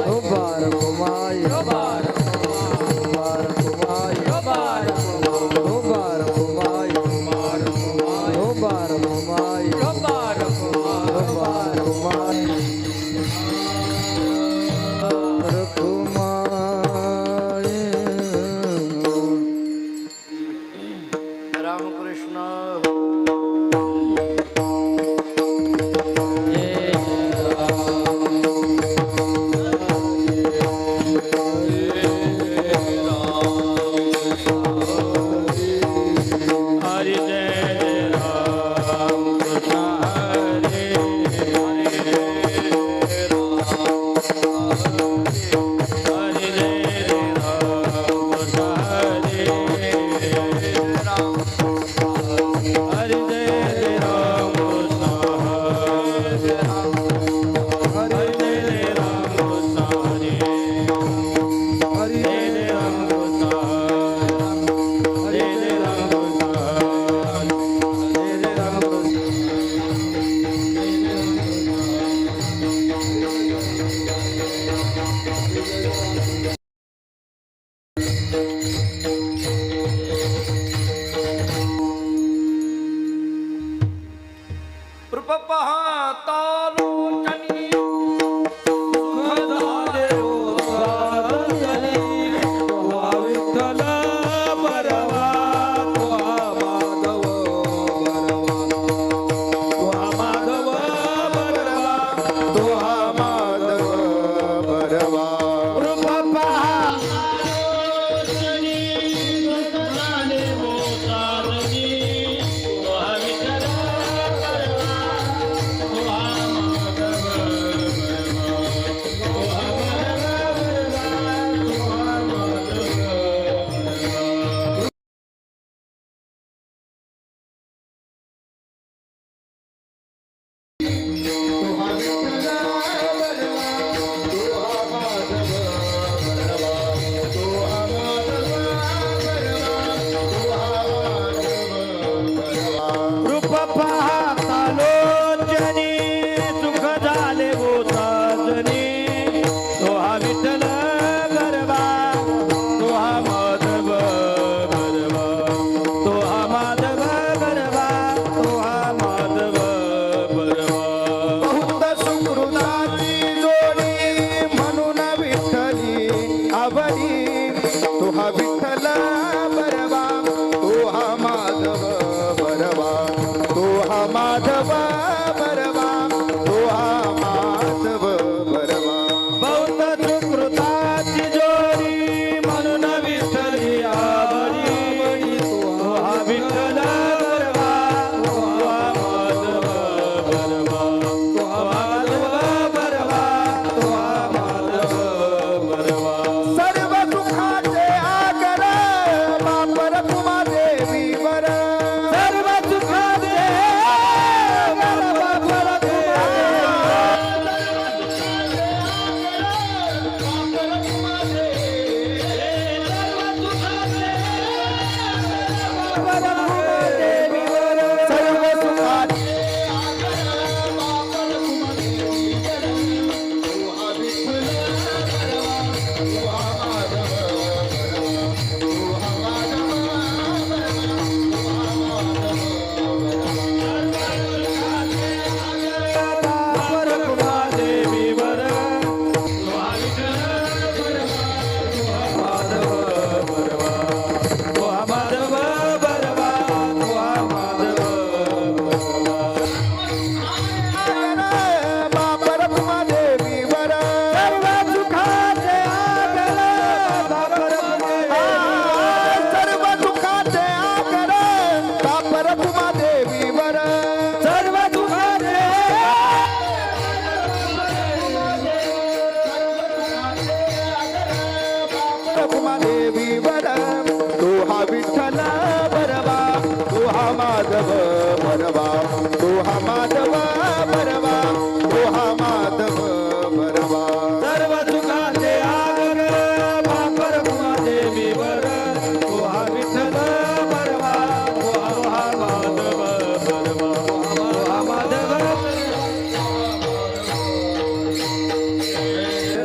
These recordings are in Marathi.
Robar रखुमा देवी वर तो हा विठ्ठल बरवा तो हा माधव बरवा तो हा माधव बरवा तो हा माधव बरवा सर्व सुखाचे आगर बाप रखुमा देवी वर तो हा विठ्ठल बरवा तो हा माधव बरवा तो हा माधव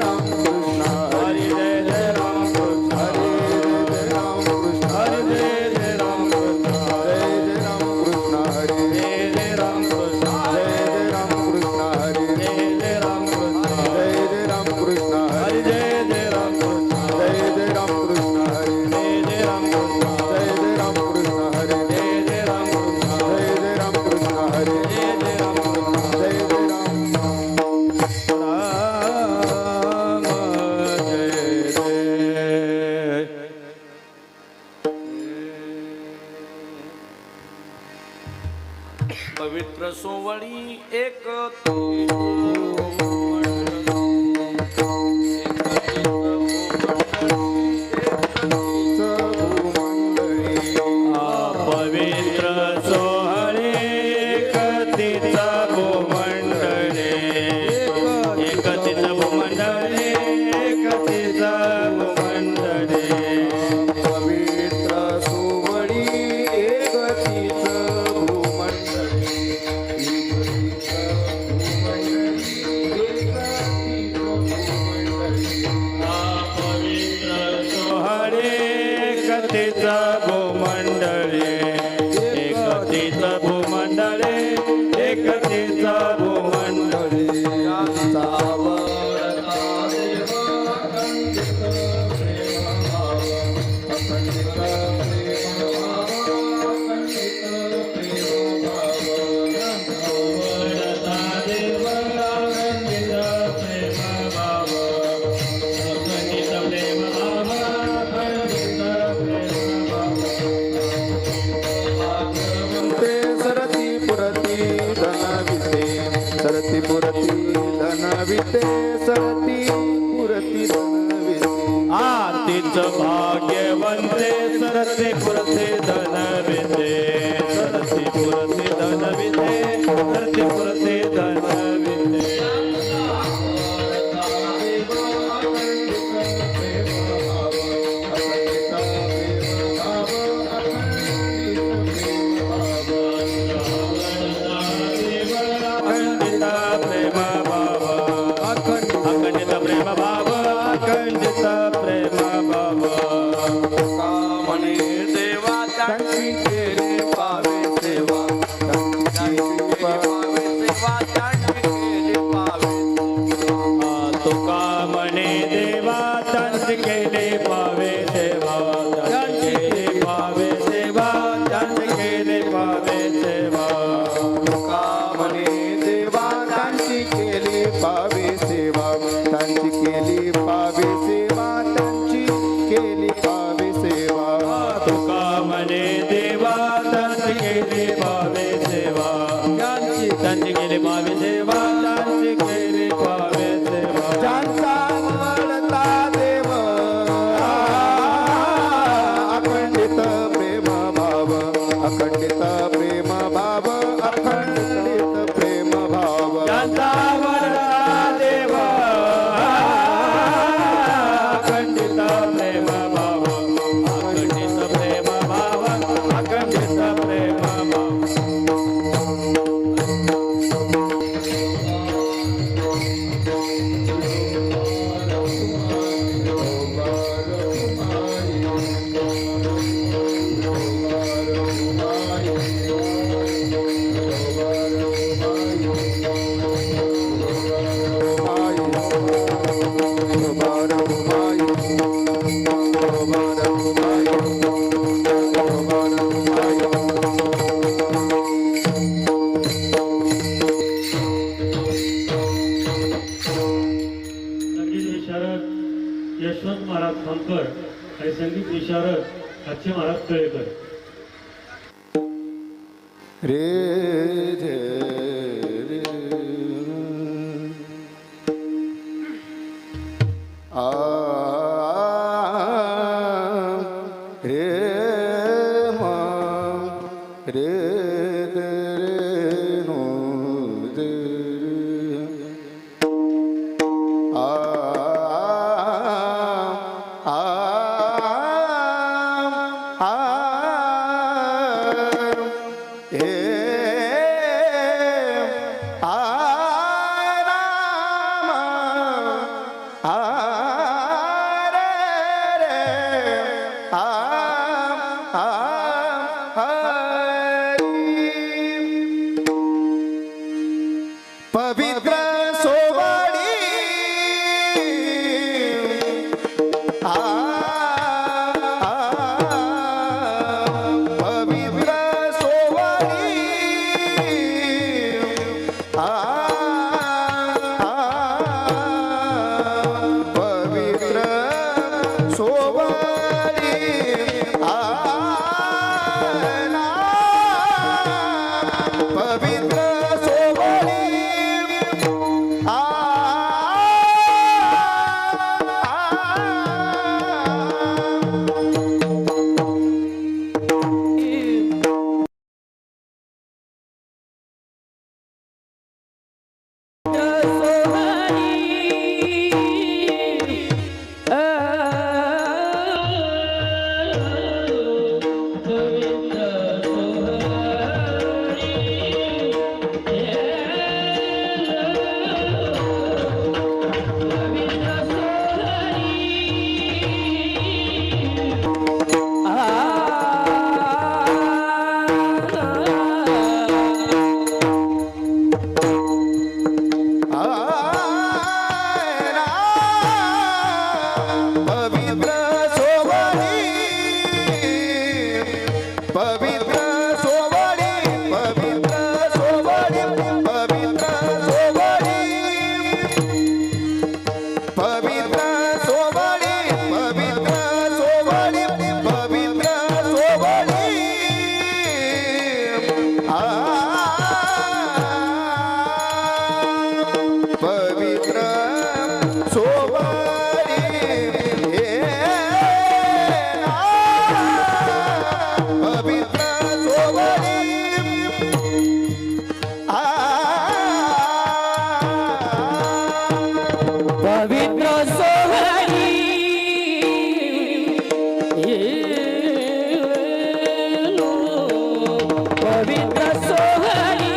हरी जय जय राम कृष्ण हरी जय जय राम कृष्ण हरे जय जय राम कृष्ण जय राम कृष्ण हरे जय जय राम कृष्ण जय राम कृष्ण हरे जय जय राम कृष्ण जय राम कृष्ण हरे जय जय राम कृष्ण जय राम कृष्ण हरे जय जय राम कृष्ण जय राम कृष्ण हरे जय जय राम कृष्ण जय राम राम जय जय पवित्र सोवळी एक पवित्र सोहळे एकतीचा भूमंडळे एकतीच भूमंडळे एकतीचा भूमंडळे पवित्र सुवळी एकतीच भूमंडळी पवित्र सोहळे एकतीचा भूमंडळे एकतीच भूमंडळे एकतीच भूमंडळे ते सरती पुरती धनविते सरती पुरती धनविते सरती पुरती धनविते आतीच भाग्यवंते सरते पुरते धनविते सरते पुरते धनविते सरते पुरते धनविते अखंडित प्रेम भाव अखंडित प्रेम भाव अखंडित प्रेम भाव म्हणे देवा त्यांची केली पावे सेवा त्यांची पावे सेवा त्यांची केली पावे तुका म्हणे देवा त्यांची केले पावे सेवा त्यांची केले पावे सेवा त्यांची केले पावे सेवा तुका म्हणे देवा त्यांची केली पावे सेवा त्यांची केली पावे सेवा त्यांची केली पावे सेवा तुका म्हणे देवा त्यांची केले पावे सेवा त्यांची केले पावे सेवा त्यांची केले पावे सेवा ज्यांचा आवडता देव अखंडित प्रेम भाव अखंडित प्रेम भाव अखंडित प्रेम भाव ज्यांचा आवडता देव अखंडित प्रेम भाव अखंडित प्रेम भाव अखंडित प्रेम भाव संगीत विशारद यशवंत महाराज खामकर आणि संगीत विशारद अच्छे महाराज कळेकर. रे रे रे आ पवित्र सोवळी पवित्र सोवळी पवित्र सोवळी पवित्र सोवळी पवित्र सोवळी पवित्र सोवळी पवित्र सोवळी पवित्र सोवळी पवित्र सोवळी पवित्र सोहळी पवित्र सोहळी पवित्र सोहळी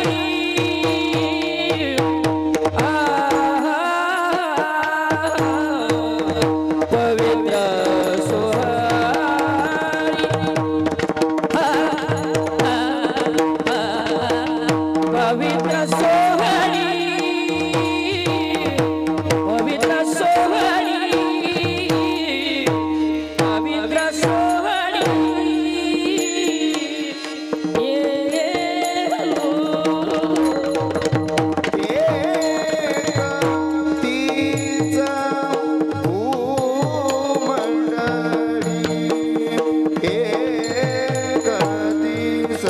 पवित्र सोहळी पवित्र सोहळी पवित्र सोहळी तीचा भूमंडळी एक दिस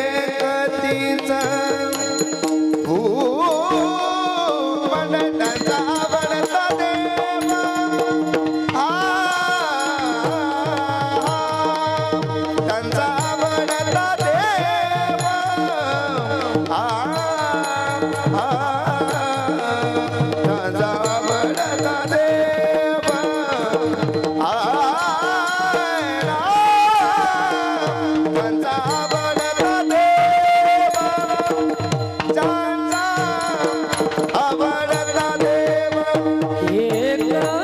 एकतीचा भूमंडळाचा आवडता देवा त्यांचा आवडता देवा त्यांचा आवडता देवा त्यांचा आवडता देवा ज्यांचा आवडता देवा एकटीच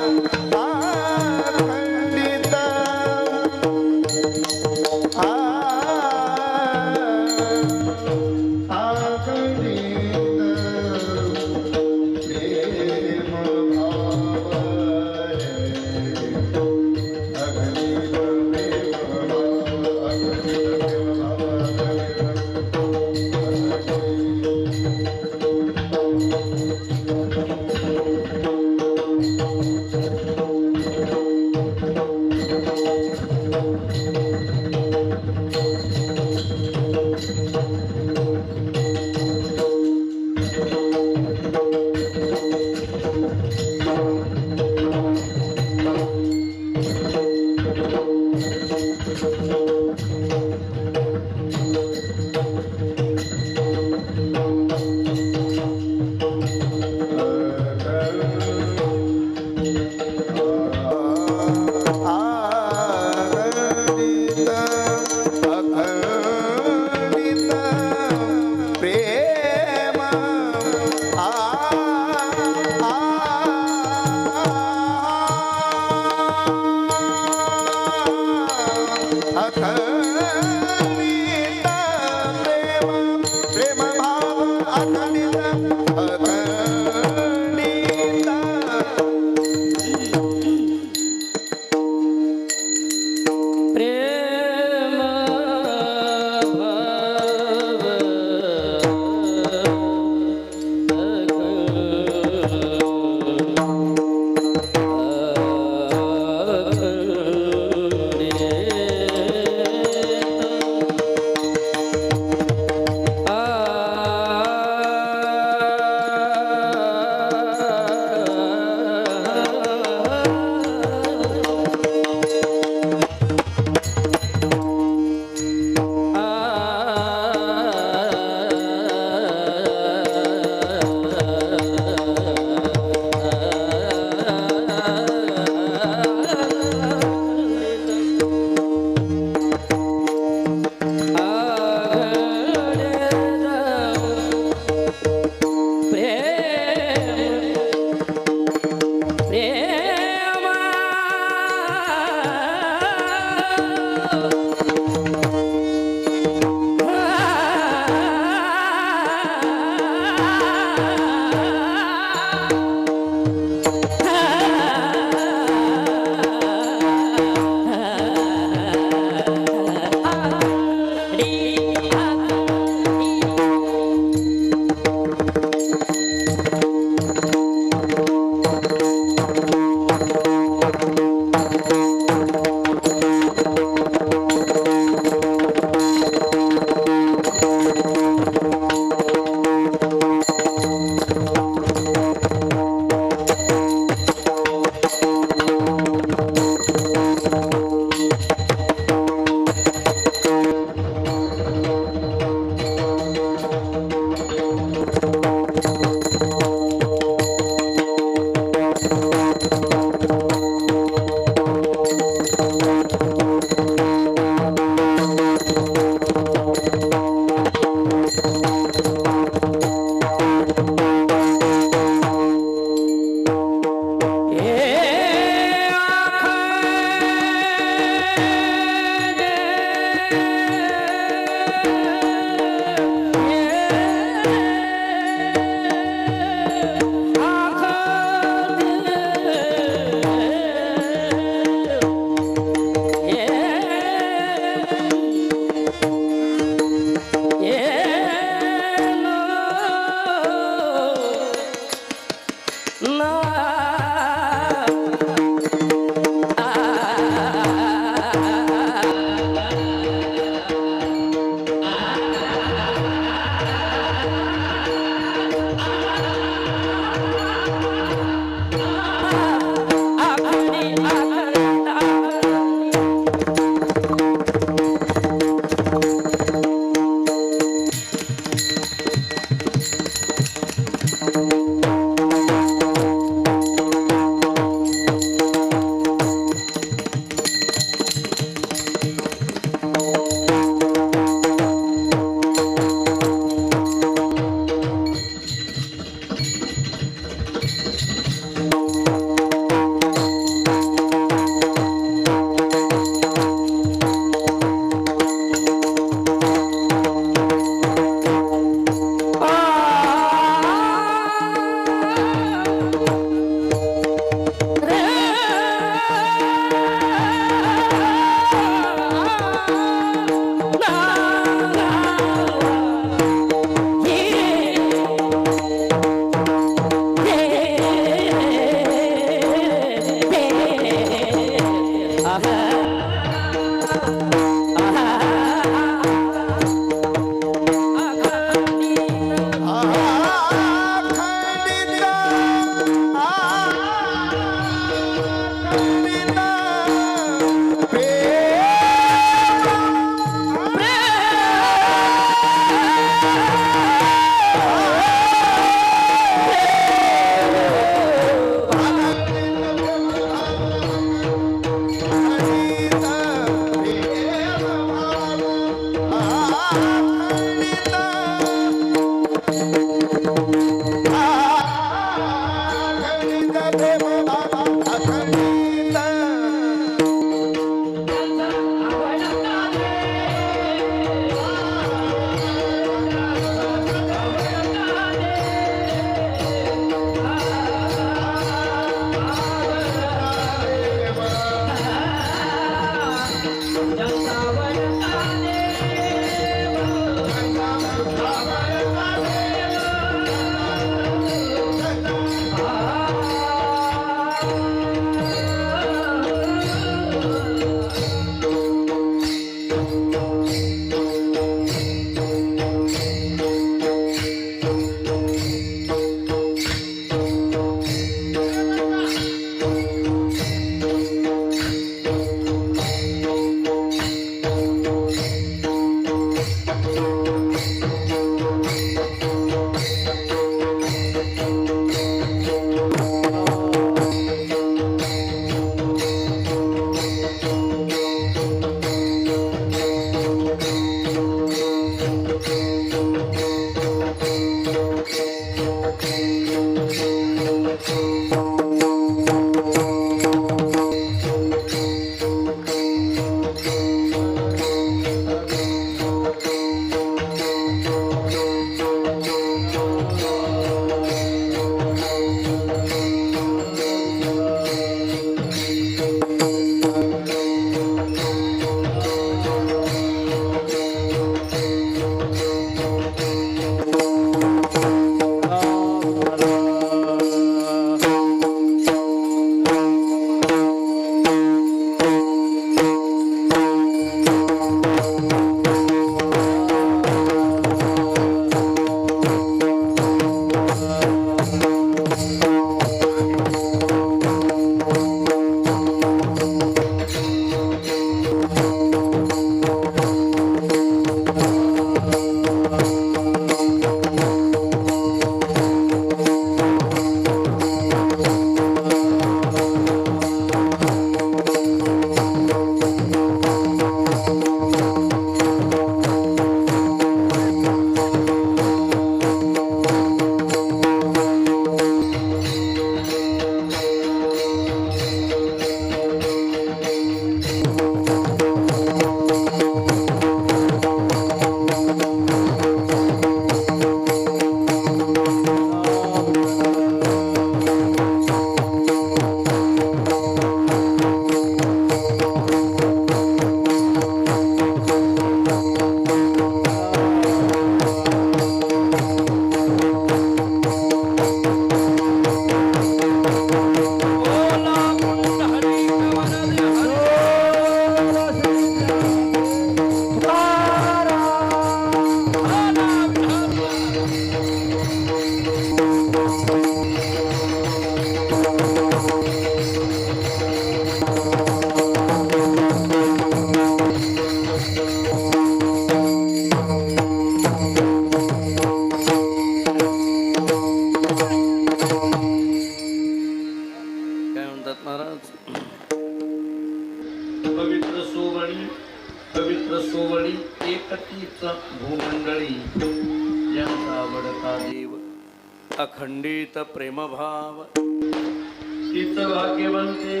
अखंडित प्रेमभाव तीच भाग्यवंते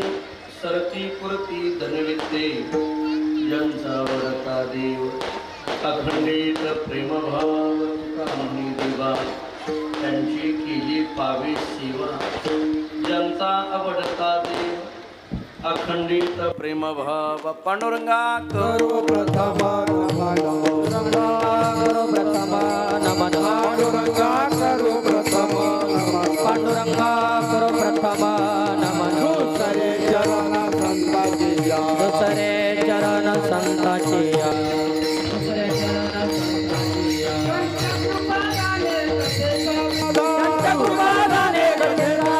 सरती पुरती धनविद्ये ज्यांचा वरता देव अखंडित प्रेमभाव तुका म्हणी देवा त्यांची केली पावे सेवा ज्यांचा आवडता देव अखंडित प्रेमभाव पांडुरंगा सर्व प्रथम पांडुरंगा करो प्रथम नमन पांडुरंगा सर्व प्रथम पांडुरंगा करो प्रथम नमन दुसरे चरण संताची या दुसरे चरण संताची या. दुसरे चरण संताची या. संत कृपादाने गजरा,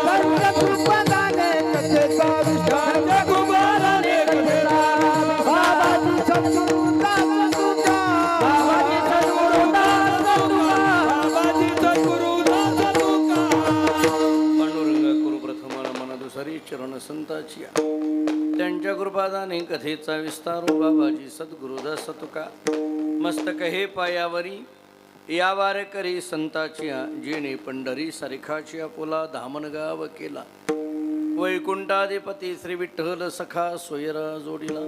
संत कृपादाने कथेचा विचार संत कृपादाने गजरा, बाबाजी सद्गुरुदास तुझा, बाबाजी सद्गुरुदास तुझा, बाबाजी सद्गुरुदास तुका पांडुरंग कुरु प्रथम मन दुसरी चरण संताची त्यांच्या कृपादाने कथेचा विस्तार बाबाजी सद्गुरुदास तुका मस्तक हे पायावरी या वारकरी संताची जेणे पंढरी सारिखाची पुला धामणगाव केला वैकुंठाधिपती श्री विठ्ठल सखा सोयरा जोडीला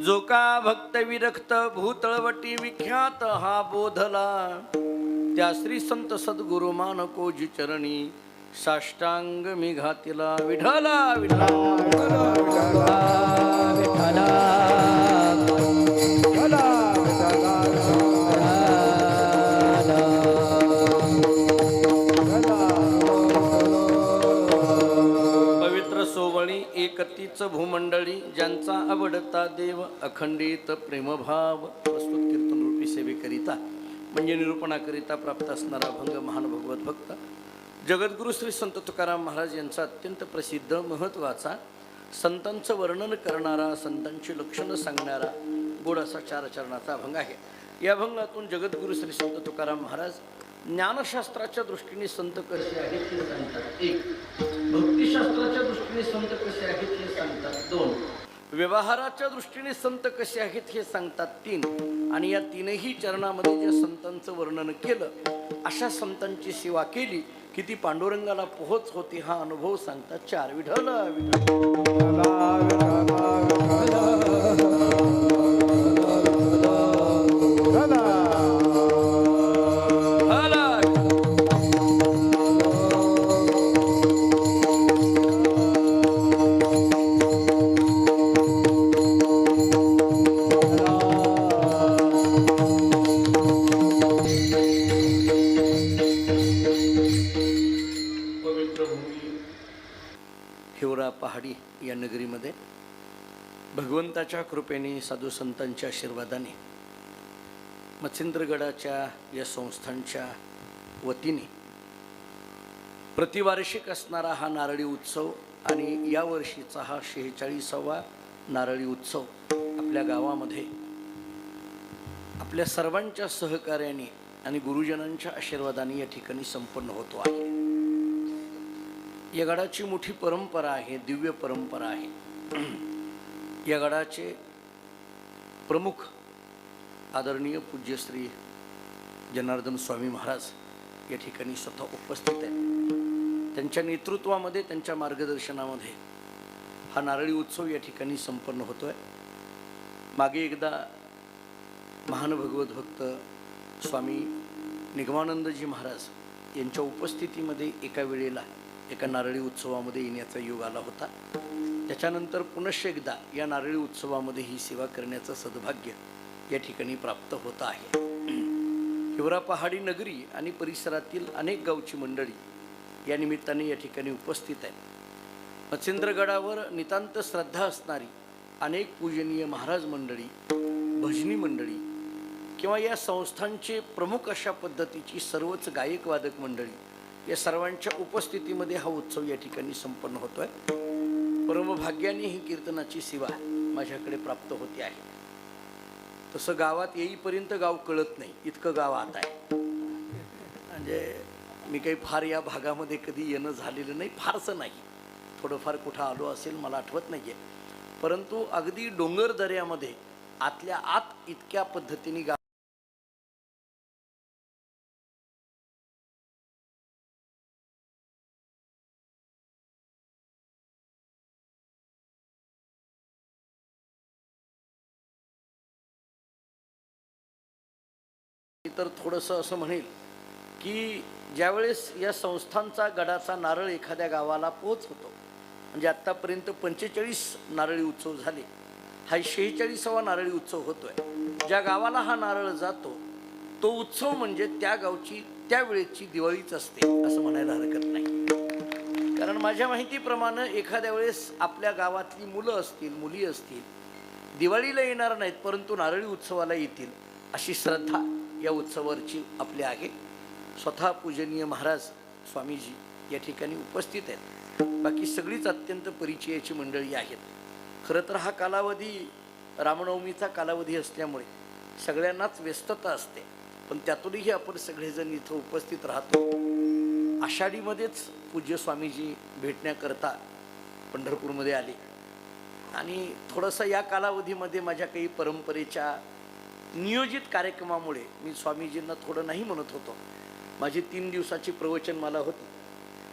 जो का भक्त विरक्त भूतळवटी विख्यात हा बोधला त्या श्री संत सद्गुरु मानकोजी चरणी साष्टांग मी घातिला विठला विठला विठ्ठला पवित्र सोवळी एकतीच भूमंडळी ज्यांचा आवडता देव अखंडित प्रेमभाव प्रस्तुत कीर्तन रूपी सेवेकरिता म्हणजे निरूपणाकरिता प्राप्त असणारा भंग महान भगवत भक्त जगद्गुरु श्री संत तुकाराम महाराज यांचा अत्यंत प्रसिद्ध महत्त्वाचा संतांचं वर्णन करणारा संतांची लक्षणं सांगणारा गोड असा 4 चरणाचा अभंग आहे. या अभंगातून जगद्गुरु श्री संत तुकाराम महाराज ज्ञानशास्त्राच्या दृष्टीने संत कसे आहेत हे सांगतात. 1. भक्तिशास्त्राच्या दृष्टीने संत कसे आहेत हे सांगतात. 2. व्यवहाराच्या दृष्टीने संत कसे आहेत हे सांगतात. 3. आणि या 3ही चरणामध्ये ज्या संतांचं वर्णन केलं अशा संतांची सेवा केली की ती पांडुरंगाला पोहोच होती हा अनुभव सांगतात. 4. विठ्ठल हिवरा पहाडी या नगरीमध्ये भगवंताच्या कृपेने साधू संतांच्या आशीर्वादाने मच्छिंद्रगडाच्या या संस्थांच्या वतीने प्रतिवार्षिक असणारा हा नारळी उत्सव आणि या वर्षीचा हा 46वा नारळी उत्सव आपल्या गावामध्ये आपल्या सर्वांच्या सहकार्याने आणि गुरुजनांच्या आशीर्वादाने या ठिकाणी संपन्न होतो आहे. या गडाची मोठी परंपरा आहे, दिव्य परंपरा आहे. या गडाचे प्रमुख आदरणीय पूज्य श्री जनार्दन स्वामी महाराज या ठिकाणी स्वतः उपस्थित आहेत. त्यांच्या नेतृत्वामध्ये त्यांच्या मार्गदर्शनामध्ये हा नारळी उत्सव या ठिकाणी संपन्न होतो आहे. मागे एकदा महान भगवत भक्त स्वामी निगमानंदजी महाराज यांच्या उपस्थितीमध्ये एका वेळेला एका नारळी उत्सवामध्ये येण्याचा योग आला होता. त्याच्यानंतर पुनश्च एकदा या नारळी उत्सवामध्ये ही सेवा करण्याचं सद्भाग्य या ठिकाणी प्राप्त होत आहे. हिवरा पहाडी नगरी आणि परिसरातील अनेक गावची मंडळी या निमित्ताने या ठिकाणी उपस्थित आहेत. मच्छिंद्रगडावर नितांत श्रद्धा असणारी अनेक पूजनीय महाराज मंडळी, भजनी मंडळी किंवा या संस्थांचे प्रमुख अशा पद्धतीची सर्वच गायक वादक मंडळी या सर्वांच्या उपस्थितीमध्ये हा उत्सव या ठिकाणी संपन्न होतोय. परमभाग्याने ही कीर्तनाची सेवा माझ्याकडे प्राप्त होते आहे. तसं गावात येईपर्यंत गाव कळत नाही इतकं गाव आता आहे. म्हणजे मी काही फार या भागामध्ये कधी येणं झालेलं नाही, फारसं नाही. थोडंफार कुठं आलो असेल मला आठवत नाही आहे, परंतु अगदी डोंगर दऱ्यामध्ये आतल्या आत इतक्या पद्धतीने तर थोडंसं असं म्हणेल की ज्यावेळेस या संस्थांचा गडाचा नारळ एखाद्या गावाला पोहोचतो, म्हणजे आत्तापर्यंत 45 नारळी उत्सव झाले, हा 46वा नारळी उत्सव होतोय. ज्या गावाला हा नारळ जातो तो उत्सव म्हणजे त्या गावची त्यावेळेची दिवाळीच असते असं म्हणायला हरकत नाही. कारण माझ्या माहितीप्रमाणे एखाद्या वेळेस आपल्या गावातली मुलं असतील, मुली असतील, दिवाळीला येणार नाहीत परंतु नारळी उत्सवाला येतील अशी श्रद्धा या उत्सवावरची आपली आहे. स्वतः पूजनीय महाराज स्वामीजी या ठिकाणी उपस्थित आहेत. बाकी सगळीच अत्यंत परिचयाची मंडळी आहेत. खरं तर हा कालावधी रामनवमीचा कालावधी असल्यामुळे सगळ्यांनाच व्यस्तता असते, पण त्यातूनही आपण सगळेजण इथं उपस्थित राहतो. आषाढीमध्येच पूज्य स्वामीजी भेटण्याकरता पंढरपूरमध्ये आले आणि थोडंसं या कालावधीमध्ये माझ्या काही परंपरेच्या नियोजित कार्यक्रमामुळे मी स्वामीजींना थोडं नाही म्हणत होतो. माझी 3 दिवसाची प्रवचनमाला होती,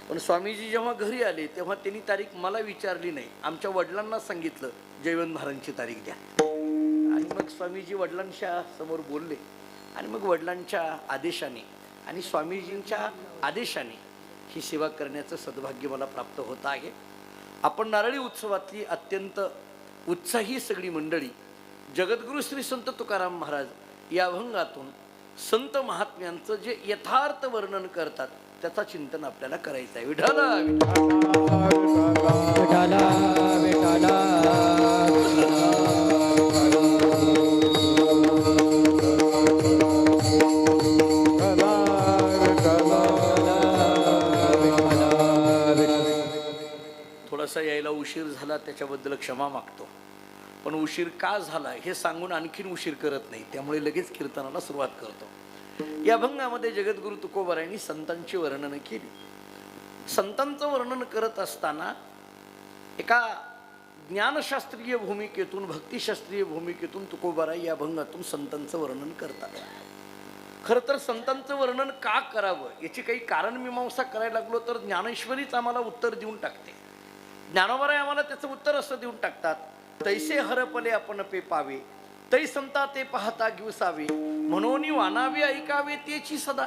पण स्वामीजी जेव्हा घरी आले तेव्हा त्यांनी तारीख मला विचारली नाही, आमच्या वडिलांना सांगितलं जयवंत महाराजांची तारीख द्या. आणि मग स्वामीजी वडिलांच्या समोर बोलले आणि मग वडिलांच्या आदेशाने आणि स्वामीजींच्या आदेशाने ही सेवा करण्याचं सद्भाग्य मला प्राप्त होत आहे. आपण नारळी उत्सवातली अत्यंत उत्साही सगळी मंडळी जगद्गुरू श्री संत तुकाराम महाराज या अभंगातून संत महात्म्यांचं जे यथार्थ वर्णन करतात त्याचा चिंतन आपल्याला करायचं आहे. विठाला थोडासा यायला उशीर झाला त्याच्याबद्दल क्षमा मागतो, पण उशीर का झाला हे सांगून आणखीन उशीर करत नाही, त्यामुळे लगेच कीर्तनाला सुरुवात करतो. या अभंगामध्ये जगद्गुरु तुकोबारायांनी संतांची वर्णन केली. संतांचं वर्णन करत असताना एका ज्ञानशास्त्रीय भूमिकेतून, भक्तिशास्त्रीय भूमिकेतून तुकोबाराय या अभंगातून संतांचं वर्णन करतात. खरं तर संतांचं वर्णन का करावं याची काही कारणमीमांसा करायला लागलो तर ज्ञानेश्वरीच आम्हाला उत्तर देऊन टाकते. ज्ञानोबाराय आम्हाला त्याचं उत्तर असं देऊन टाकतात, तैसे हरपले आपण पे पावे, तै संता ते पाहता घेऊसावे, म्हणून वानावे ऐकावे तेची सदा.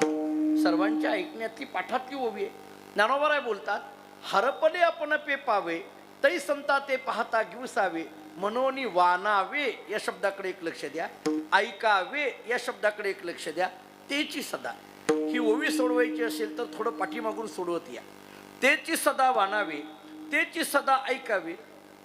सर्वांच्या ऐकण्यातली पाठातली ओवी आहे. ज्ञानोबाराय बोलतात हरपले आपण पे पावे, तै संता ते पाहता घेऊसावे, म्हणून वानावे या शब्दाकडे एक लक्ष द्या, ऐकावे या शब्दाकडे एक लक्ष द्या, तेची सदा. ही ओवी सोडवायची असेल तर थोडं पाठीमागून सोडवत या. तेची सदा वानावे, तेची सदा ऐकावे.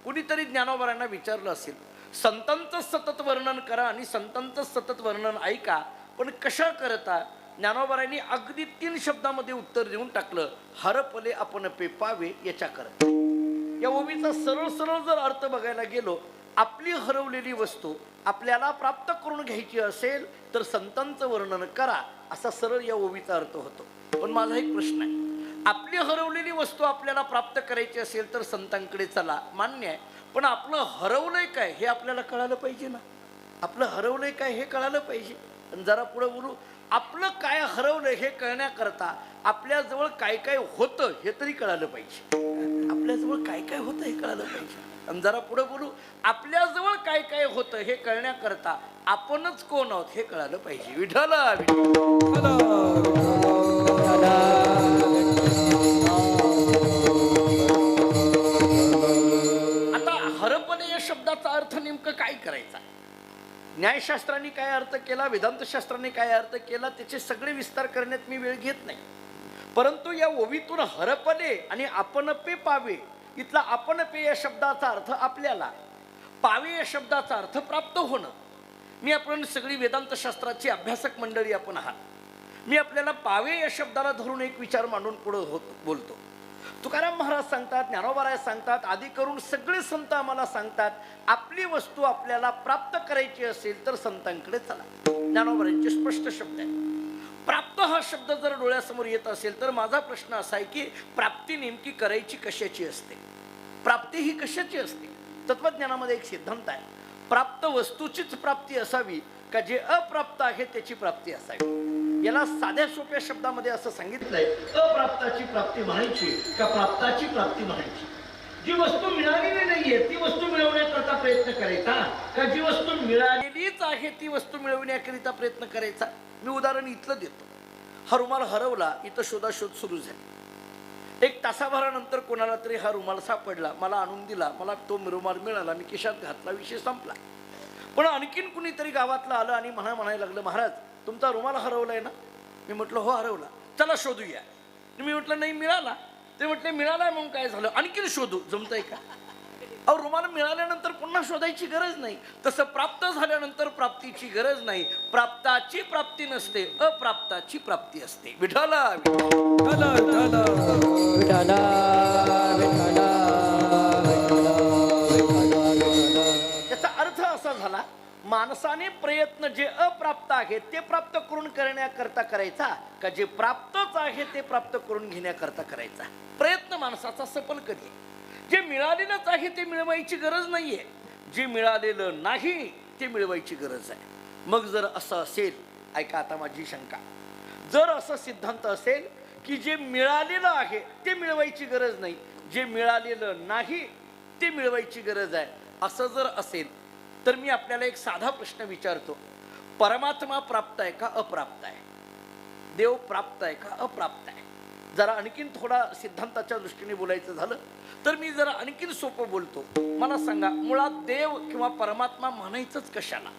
कुणीतरी ज्ञानोबारायांना विचारलं असेल संतांचं सतत वर्णन करा आणि संतांचं सतत वर्णन ऐका, पण कशा करता? ज्ञानोबारायांनी अगदी 3 शब्दामध्ये उत्तर देऊन टाकलं, हरपले आपण पे पावे याच्या करता. या ओवीचा सरळ सरळ जर अर्थ बघायला गेलो, आपली हरवलेली वस्तू आपल्याला प्राप्त करून घ्यायची असेल तर संतांचं वर्णन करा असा सरळ या ओवीचा अर्थ होतो. पण माझा एक प्रश्न आहे, आपली हरवलेली वस्तू आपल्याला प्राप्त करायची असेल तर संतांकडे चला, मान्य आहे, पण आपलं हरवलंय काय हे आपल्याला कळालं पाहिजे ना. आपलं हरवलंय काय हे कळालं पाहिजे. आणि जरा पुढे बोलू, आपलं काय हरवलंय हे कळण्याकरता आपल्याजवळ काय काय होतं हे तरी कळालं पाहिजे. आपल्याजवळ काय काय होतं हे कळालं पाहिजे. आणि जरा पुढे बोलू, आपल्याजवळ काय काय होतं हे कळण्याकरता आपणच कोण आहोत हे कळालं पाहिजे. विठ्ठला हरपणे या शब्दाचा अर्थ नेमकं काय करायचा? न्यायशास्त्राने काय अर्थ केला, वेदांतशास्त्राने काय अर्थ केला, त्याचे सगळे विस्तार करण्यात मी वेळ घेत नाही. परंतु या ओवीतून हरपले आणि आपण पे पावे, इथला आपण पे या शब्दाचा अर्थ आपल्याला, पावे या शब्दाचा अर्थ प्राप्त होणं. मी आपण सगळी वेदांतशास्त्राची अभ्यासक मंडळी आपण आहात. मी आपल्याला पावे या शब्दाला धरून एक विचार मांडून पुढे बोलतो. तुकाराम महाराज सांगतात, ज्ञानोबाराय सांगतात, आदी करून सगळे संत आम्हाला सांगतात, आपली वस्तू आपल्याला प्राप्त करायची असेल तर संतांकडे चला. ज्ञानोबारायांचे स्पष्ट शब्द आहेत. प्राप्त हा शब्द जर डोळ्यासमोर येत असेल तर माझा प्रश्न असा आहे की प्राप्ती नेमकी करायची कशाची असते? प्राप्ती ही कशाची असते? तत्वज्ञानामध्ये एक सिद्धांत आहे, प्राप्त वस्तूचीच प्राप्ती असावी का जे अप्राप्त आहे त्याची प्राप्ती असावी. याला साध्या सोप्या शब्दामध्ये असं सांगितलंय, अप्राप्ताची प्राप्ती म्हणायची का प्राप्ताची प्राप्ती म्हणायची. जी वस्तू मिळालेली नाहीये ती वस्तू मिळवण्याकरता प्रयत्न करायचा का जी वस्तू मिळालेलीच आहे ती वस्तू मिळवण्याकरिता प्रयत्न करायचा? मी उदाहरण इथलं देतो. हा रुमाल हरवला, इथं शोधाशोध सुरू झाली. एक तासाभरानंतर कोणाला तरी हा रुमाल सापडला, मला आणून दिला, मला तो रुमाल मिळाला, मी खिशात घातला, विषय संपला. पण आणखीन कुणीतरी गावातलं आलं आणि म्हणायला लागलं, महाराज तुमचा रुमाल हरवलाय ना? मी म्हटलं हो हरवला, चला शोधूया. मी म्हटलं नाही मिळाला. ते म्हटले मिळालाय म्हणून काय झालं? आणखीन शोधू, जमतंय का? अहो रुमाल मिळाल्यानंतर पुन्हा शोधायची गरज नाही. तसं प्राप्त झाल्यानंतर प्राप्तीची गरज नाही. प्राप्ताची प्राप्ती नसते, अप्राप्ताची प्राप्ती असते. विठ्ठला विठ्ठला विठ्ठला विठ्ठला विठ्ठला याचा अर्थ असा झाला, माणसाने प्रयत्न जे अप्राप्त आहे ते प्राप्त करून करण्याकरता करायचा का जे प्राप्तच आहे ते प्राप्त करून घेण्याकरता करायचा? प्रयत्न माणसाचा सफल कधी? जे मिळालेलंच आहे ते मिळवायची गरज नाहीये, जे मिळालेलं नाही ते मिळवायची गरज आहे. मग जर असं असेल, ऐका आता माझी शंका, जर असं सिद्धांत असेल की जे मिळालेलं आहे ते मिळवायची गरज नाही, जे मिळालेलं नाही ते मिळवायची गरज आहे, असं जर असेल तर मी आपल्याला एक साधा प्रश्न विचारतो. परमात्मा प्राप्त आहे का अप्राप्त आहे? देव प्राप्त आहे का अप्राप्त आहे? जरा आणखीन थोडा सिद्धांताच्या दृष्टीने बोलायचं झालं तर मी जरा आणखीन सोपं बोलतो. मला सांगा, मुळात देव किंवा परमात्मा म्हणायचंच कशाला?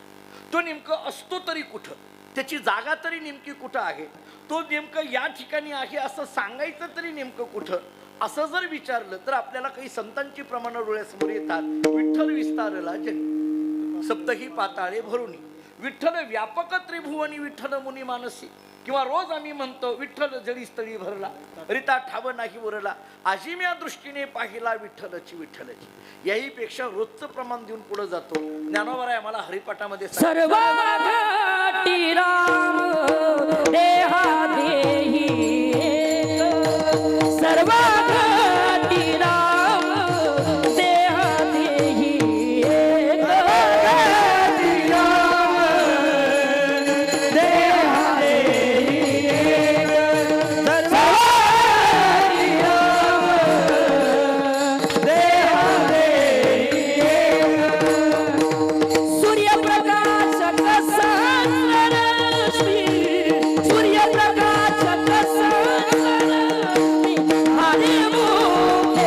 तो नेमकं असतो तरी कुठं? त्याची जागा तरी नेमकी कुठं आहे? तो नेमकं या ठिकाणी आहे असं सांगायचं तरी नेमकं कुठं? असं जर विचारलं तर आपल्याला काही संतांची प्रमाणं डोळ्यासमोर येतात. विठ्ठल विस्तारला जग, सप्तही पाताळे भरुनी, विठ्ठल व्यापक त्रिभुवनी, विठ्ठल मुनी मानसी. किंवा रोज आम्ही म्हणतो विठ्ठल जळी स्थळी भरला, रिता ठाव नाही उरला, आजिम्या दृष्टीने पाहिला विठ्ठलची विठ्ठलची. याही पेक्षा रोजचं प्रमाण देऊन पुढे जातो. ज्ञानोबा आम्हाला हरिपाठामध्ये सर्व घटी राम देहा देही एक, सर्व घटी राम देहा देही एक, घटी राम देहा देही एक, सर्व घटी राम देहा देही एक. सूर्यप्रकाश कसा रश्मी, सूर्यप्रकाश कसा रश्मी, हरे मुखे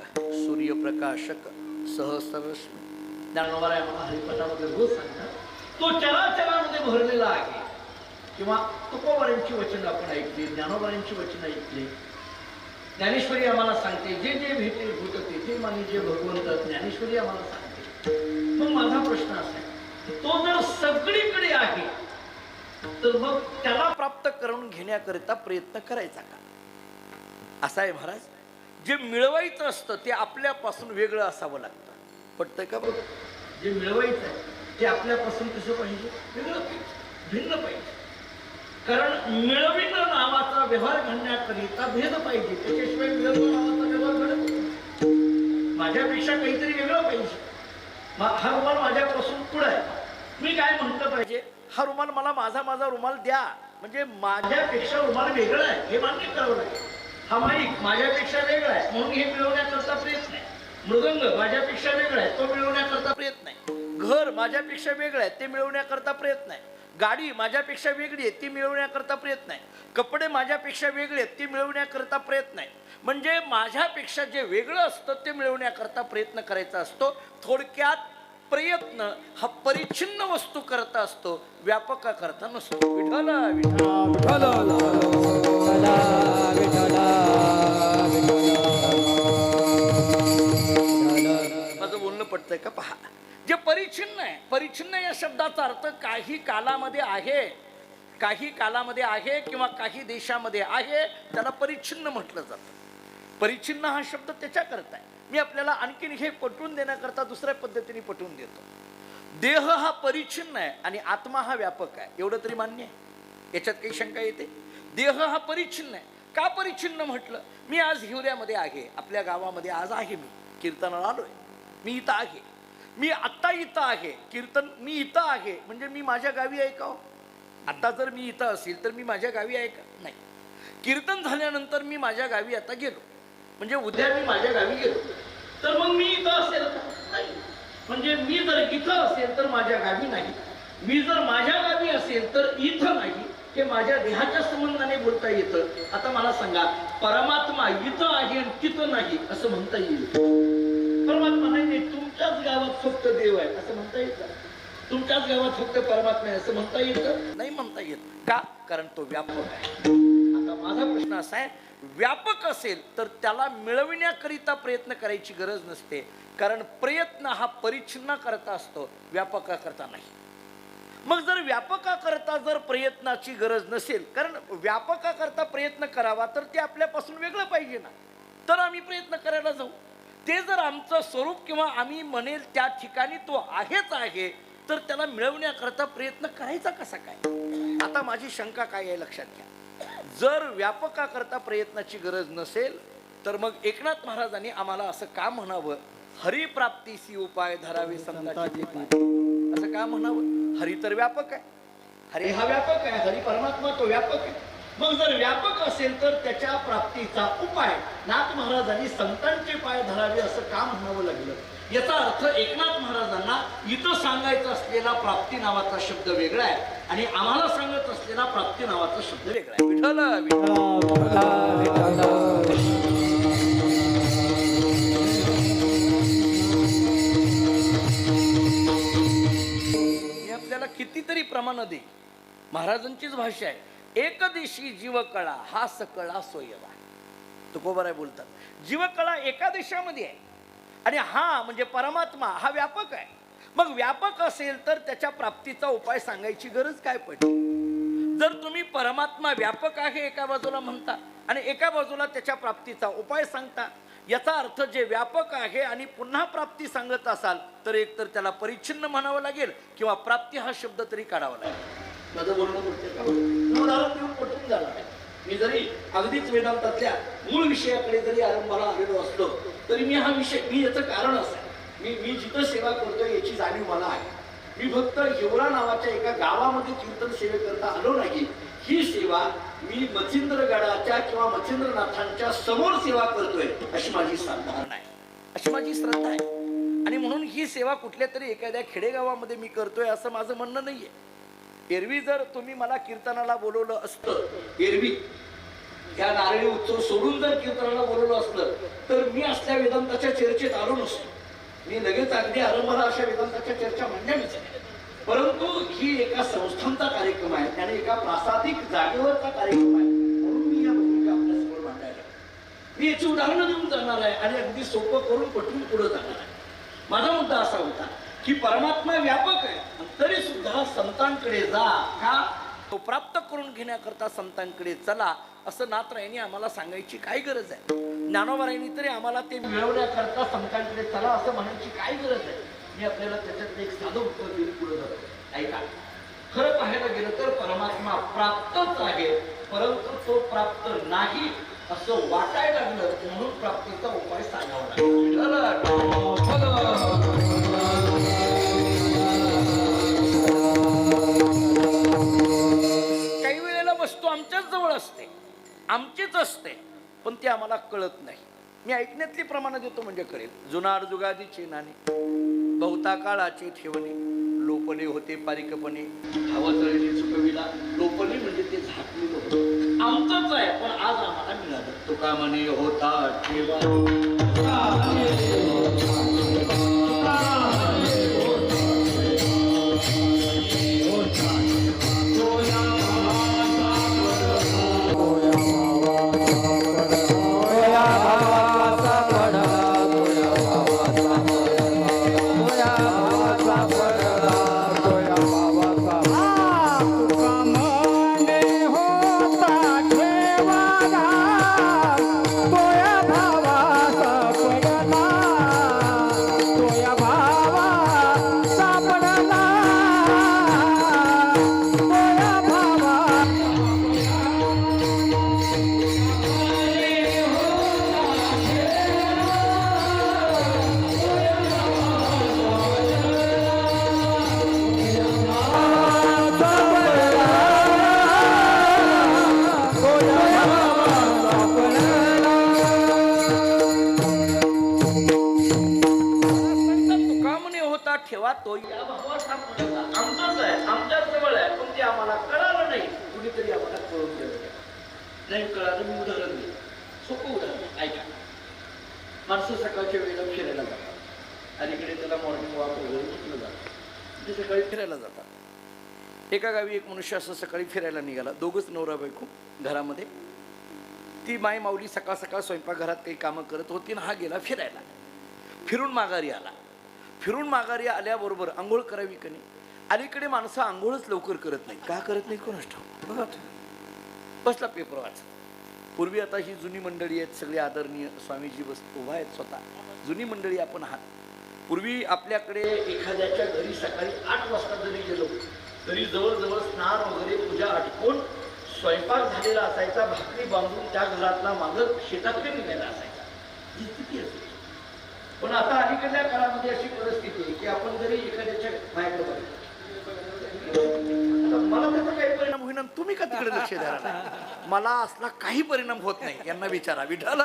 सूर्यप्रकाशक सहस्ररश्मी. ज्ञानोबा आम्हाला हरिपाठामध्ये रोज सांगतात तो चराचरामध्ये भरलेला आहे. किंवा तुकोबारांची वचन आपण ऐकली, ज्ञानोबारांची वचन ऐकली. ज्ञानेश्वरी आम्हाला सांगते जे जे भेटे भूत तेथे मानी जे भगवंत, ज्ञानेश्वरी आम्हाला सांगते. मग माझा प्रश्न असा आहे, तो जर सगळीकडे आहे तर मग त्याला प्राप्त करून घेण्याकरिता प्रयत्न करायचा का? असा आहे महाराज, जे मिळवायचं असतं ते आपल्यापासून वेगळं असावं लागतं. पटतंय का? बघ, जे मिळवायचं आहे ते आपल्यापासून कसं पाहिजे? वेगळं पाहिजे, भिन्न पाहिजे. कारण मिळविणं नावाचा व्यवहार घडण्याकरिता भेद पाहिजे, त्याच्याशिवाय मिळवणं नावाचा व्यवहार घडत नाही. माझ्यापेक्षा काहीतरी वेगळं पाहिजे. हा रुमाल माझ्यापासून पुढं आहे, मी काय म्हटलं पाहिजे? हा रुमाल मला माझा रुमाल द्या, म्हणजे माझ्यापेक्षा रुमाल वेगळा आहे हे मान्य करावं लागेल. हा माईक माझ्यापेक्षा वेगळा आहे म्हणून हे मिळवण्याकरता प्रयत्न आहे. मृदंग माझ्यापेक्षा वेगळा आहे तो मिळवण्याकरता प्रयत्न आहे. घर माझ्यापेक्षा वेगळं आहे ते मिळवण्याकरता प्रयत्न आहे. गाडी माझ्यापेक्षा वेगळी आहे ती मिळवण्याकरता प्रयत्न आहे. कपडे माझ्यापेक्षा वेगळे आहेत ती मिळवण्याकरता प्रयत्न आहे. म्हणजे माझ्यापेक्षा जे वेगळं असतं ते मिळवण्याकरता प्रयत्न करायचा असतो. थोडक्यात प्रयत्न हा परिच्छिन्न वस्तू करता असतो, व्यापका करता नसतो. विठ्ठल विठ्ठल माझं बोलणं पटतंय का? पहा, जे परिच्छिन्न आहे, परिच्छिन्न या शब्दाचा अर्थ काही कालामध्ये आहे, काही कालामध्ये आहे किंवा काही देशामध्ये आहे, त्याला परिच्छिन्न म्हटलं जातं. परिच्छिन्न हा शब्द त्याच्याकरता आहे. मी आपल्याला आणखीन हे पटवून देण्याकरता दुसऱ्या पद्धतीने पटवून देतो. देह हा परिच्छिन्न आहे आणि आत्मा हा व्यापक आहे, एवढं तरी मान्य आहे? याच्यात काही शंका येते? देह हा परिच्छिन्न आहे. का परिच्छिन्न म्हटलं? मी आज हिवऱ्यामध्ये आहे, आपल्या गावामध्ये आज आहे, मी कीर्तनाला आलोय, मी इथं आहे, मी आत्ता इथं आहे, कीर्तन मी इथं आहे म्हणजे मी माझ्या गावी आहे का? आता जर मी इथं असेल तर मी माझ्या गावी आहे का? नाही. कीर्तन झाल्यानंतर मी माझ्या गावी आता गेलो म्हणजे उद्या मी माझ्या गावी गेलो तर मग मी इथं असेल का? नाही. म्हणजे मी जर इथं असेल तर माझ्या गावी नाही, मी जर माझ्या गावी असेल तर इथं नाही, हे माझ्या देहाच्या संबंधाने बोलता येतं. आता मला सांगा, परमात्मा इथं आहे आणि तिथं नाही असं म्हणता येईल? परमात्मा नाही, तुमच्याच गावात फक्त देव आहे असं म्हणता येतं? तुमच्याच गावात फक्त परमात्मा आहे असं म्हणता येतं? नाही म्हणता येत. का? कारण तो व्यापक आहे. आता माझा प्रश्न असा आहे, व्यापक असेल तर त्याला मिळविण्याकरिता प्रयत्न करायची गरज नसते, कारण प्रयत्न हा परिच्छिन्न करता असतो, व्यापका करता नाही. मग जर व्यापका करता जर प्रयत्नाची गरज नसेल, कारण व्यापका करता प्रयत्न करावा तर ते आपल्यापासून वेगळं पाहिजे ना, तर आम्ही प्रयत्न करायला जाऊ. ते जर आमचं स्वरूप किंवा आम्ही म्हणेल त्या ठिकाणी तो आहेच आहे, तर त्याला मिळवण्याकरता प्रयत्न करायचा कसा काय? आता माझी शंका काय आहे लक्षात घ्या. जर व्यापका करता प्रयत्नाची गरज नसेल तर मग एकनाथ महाराजांनी आम्हाला असं का म्हणावं, हरिप्राप्तीसी उपाय धरावे संताचे पाय, असं का म्हणावं? हरी तर व्यापक आहे, हरी हा व्यापक आहे, हरी परमात्मा तो व्यापक आहे. मग जर व्यापक असेल तर त्याच्या प्राप्तीचा उपाय नाथ महाराजांनी संतांचे पाय धरावे असं का म्हणावं लागलं? याचा अर्थ एकनाथ महाराजांना इथं सांगायचा असलेला प्राप्ती नावाचा शब्द वेगळा आहे आणि आम्हाला सांगत असलेला प्राप्ती नावाचा शब्द वेगळा आहे. विठ्ठल मी आपल्याला कितीतरी प्रमाण देईल. महाराजांचीच भाषा आहे, एकदेशी जीवकळा हा सकळा सोयवा. तुकोबाराय बोलतात, जीवकळा एका देशामध्ये आहे आणि हा म्हणजे परमात्मा हा व्यापक आहे. मग व्यापक असेल तर त्याच्या प्राप्तीचा उपाय सांगायची गरज काय पडली? जर तुम्ही परमात्मा व्यापक आहे एका बाजूला म्हणता आणि एका बाजूला त्याच्या प्राप्तीचा उपाय सांगता, याचा अर्थ जे व्यापक आहे आणि पुन्हा प्राप्ती सांगत असाल तर एकतर त्याला परिच्छिन्न म्हणावं लागेल किंवा प्राप्ती हा शब्द तरी काढावा लागेल. माझं बोलणं उदाहरण देऊन पटून झालं आहे. मी जरी अगदीच वेदांतातल्या मूळ विषयाकडे जरी आरंभाला आलेलो असलो तरी मी हा विषय, मी याचं कारण असं आहे, मी जिथं सेवा करतोय याची जाणीव मला आहे. मी फक्त हिवरा नावाच्या एका गावामध्ये कीर्तन सेवेकरता आलो नाही. ही सेवा मी मच्छिंद्रगडाच्या किंवा मच्छिंद्रनाथांच्या समोर सेवा करतोय अशी माझी श्रद्धा आहे, अशी माझी श्रद्धा आहे. आणि म्हणून ही सेवा कुठल्या तरी एखाद्या खेडेगावामध्ये मी करतोय असं माझं म्हणणं नाहीये. एरवी जर तुम्ही मला कीर्तनाला बोलवलं असतं, एरवी या नारळी उत्सव सोडून जर कीर्तनाला बोलवलं असतं तर मी असल्या वेदांताच्या चर्चेत आलो नसतो. मी लगेच अगदी आरंभाला अशा वेदांताच्या चर्चा म्हणण्याच. परंतु ही एका संस्थांचा कार्यक्रम आहे आणि एका प्रासादिक जागेवरचा कार्यक्रम आहे, म्हणून मी या भूमिका आपल्यासमोर मांडायला मी याची उदाहरणं देऊन जाणार आहे आणि अगदी सोपं करून पटवून पुढे जाणार आहे. माझा मुद्दा असा होता की परमात्मा व्यापक आहे तरी सुद्धा संतांकडे जा, का तो प्राप्त करून घेण्याकरता संतांकडे चला असं नाथरायांनी आम्हाला सांगायची काय गरज आहे? ज्ञानोबारायांनी तरी आम्हाला ते मिळवण्याकरता संतांकडे चला असं म्हणायची काय गरज आहे? मी आपल्याला त्याच्यात एक साधं उत्तर देऊन पुढे जातो. ऐका, खरं पाहायला गेलं तर परमात्मा प्राप्तच आहे, परंतु तो प्राप्त नाही असं वाटायला लागलं म्हणून प्राप्तीचा उपाय सांगावा लागला. काही वेळेला वस्तू आमच्याच जवळ असते, आमचीच असते, पण ती आम्हाला कळत नाही. मी ऐकण्यातली प्रमाण देतो म्हणजे कळेल. जुनाड जुगादीचे नाणे बहुता काळाचे ठेवणे, लोपले होते पारिकपणे, हवा जळली चुकविला, लोपले म्हणजे ते झाकलेलं होतं, आमचंच आहे पण आज आम्हाला मिळालं. तुका म्हणे होता ठेवा, ठेवा तो या भावास हा पुण्याचा आमचाच आहे, आमच्या जवळ आहे, पण ते आम्हाला कळालं नाही. कुणीतरी आम्हाला कळून गेलं नाही. कळालं. मी उदाहरण दिलं, सोपं उदाहरण ऐका. माणसं सकाळच्या वेळेला फिरायला जातात आणि इकडे त्याला मॉर्निंग वॉक वगैरे म्हटलं जातं. ते सकाळी फिरायला जातात. एका गावी एक मनुष्य असं सकाळी फिरायला निघाला. दोघंच नवरा बायको घरामध्ये. ती माई माऊली सकाळ सकाळ स्वयंपाकघरात काही कामं करत होती आणि हा गेला फिरायला. फिरून माघारी आला. फिरून माघारी आल्याबरोबर आंघोळ करावी की नाही. अलीकडे माणसं आंघोळच लवकर करत नाही. का करत नाही कोणास ठाऊक. बघा बसला पेपर वाच. पूर्वी आता ही जुनी मंडळी आहेत, सगळे आदरणीय स्वामीजी बस उभा आहेत स्वतः. जुनी मंडळी आपण आहात. पूर्वी आपल्याकडे एखाद्याच्या घरी सकाळी 8 वाजता जरी गेलो तरी जवळजवळ स्नान वगैरे पूजा आटपून स्वयंपाक झालेला असायचा. भाकरी बांधून त्या घरातला मागं शेताकडे निघायला असायचा. ही स्थिती असायची. पण आता अलीकडल्या काळामध्ये अशी परिस्थिती आहे की आपण जरी एखाद्याच्या बाहेर बघितलं, मला त्याचा काही परिणाम होईना, तुम्ही का तिकडे लक्ष द्यायला. मला असला काही परिणाम होत नाही. यांना विचारा. विठाला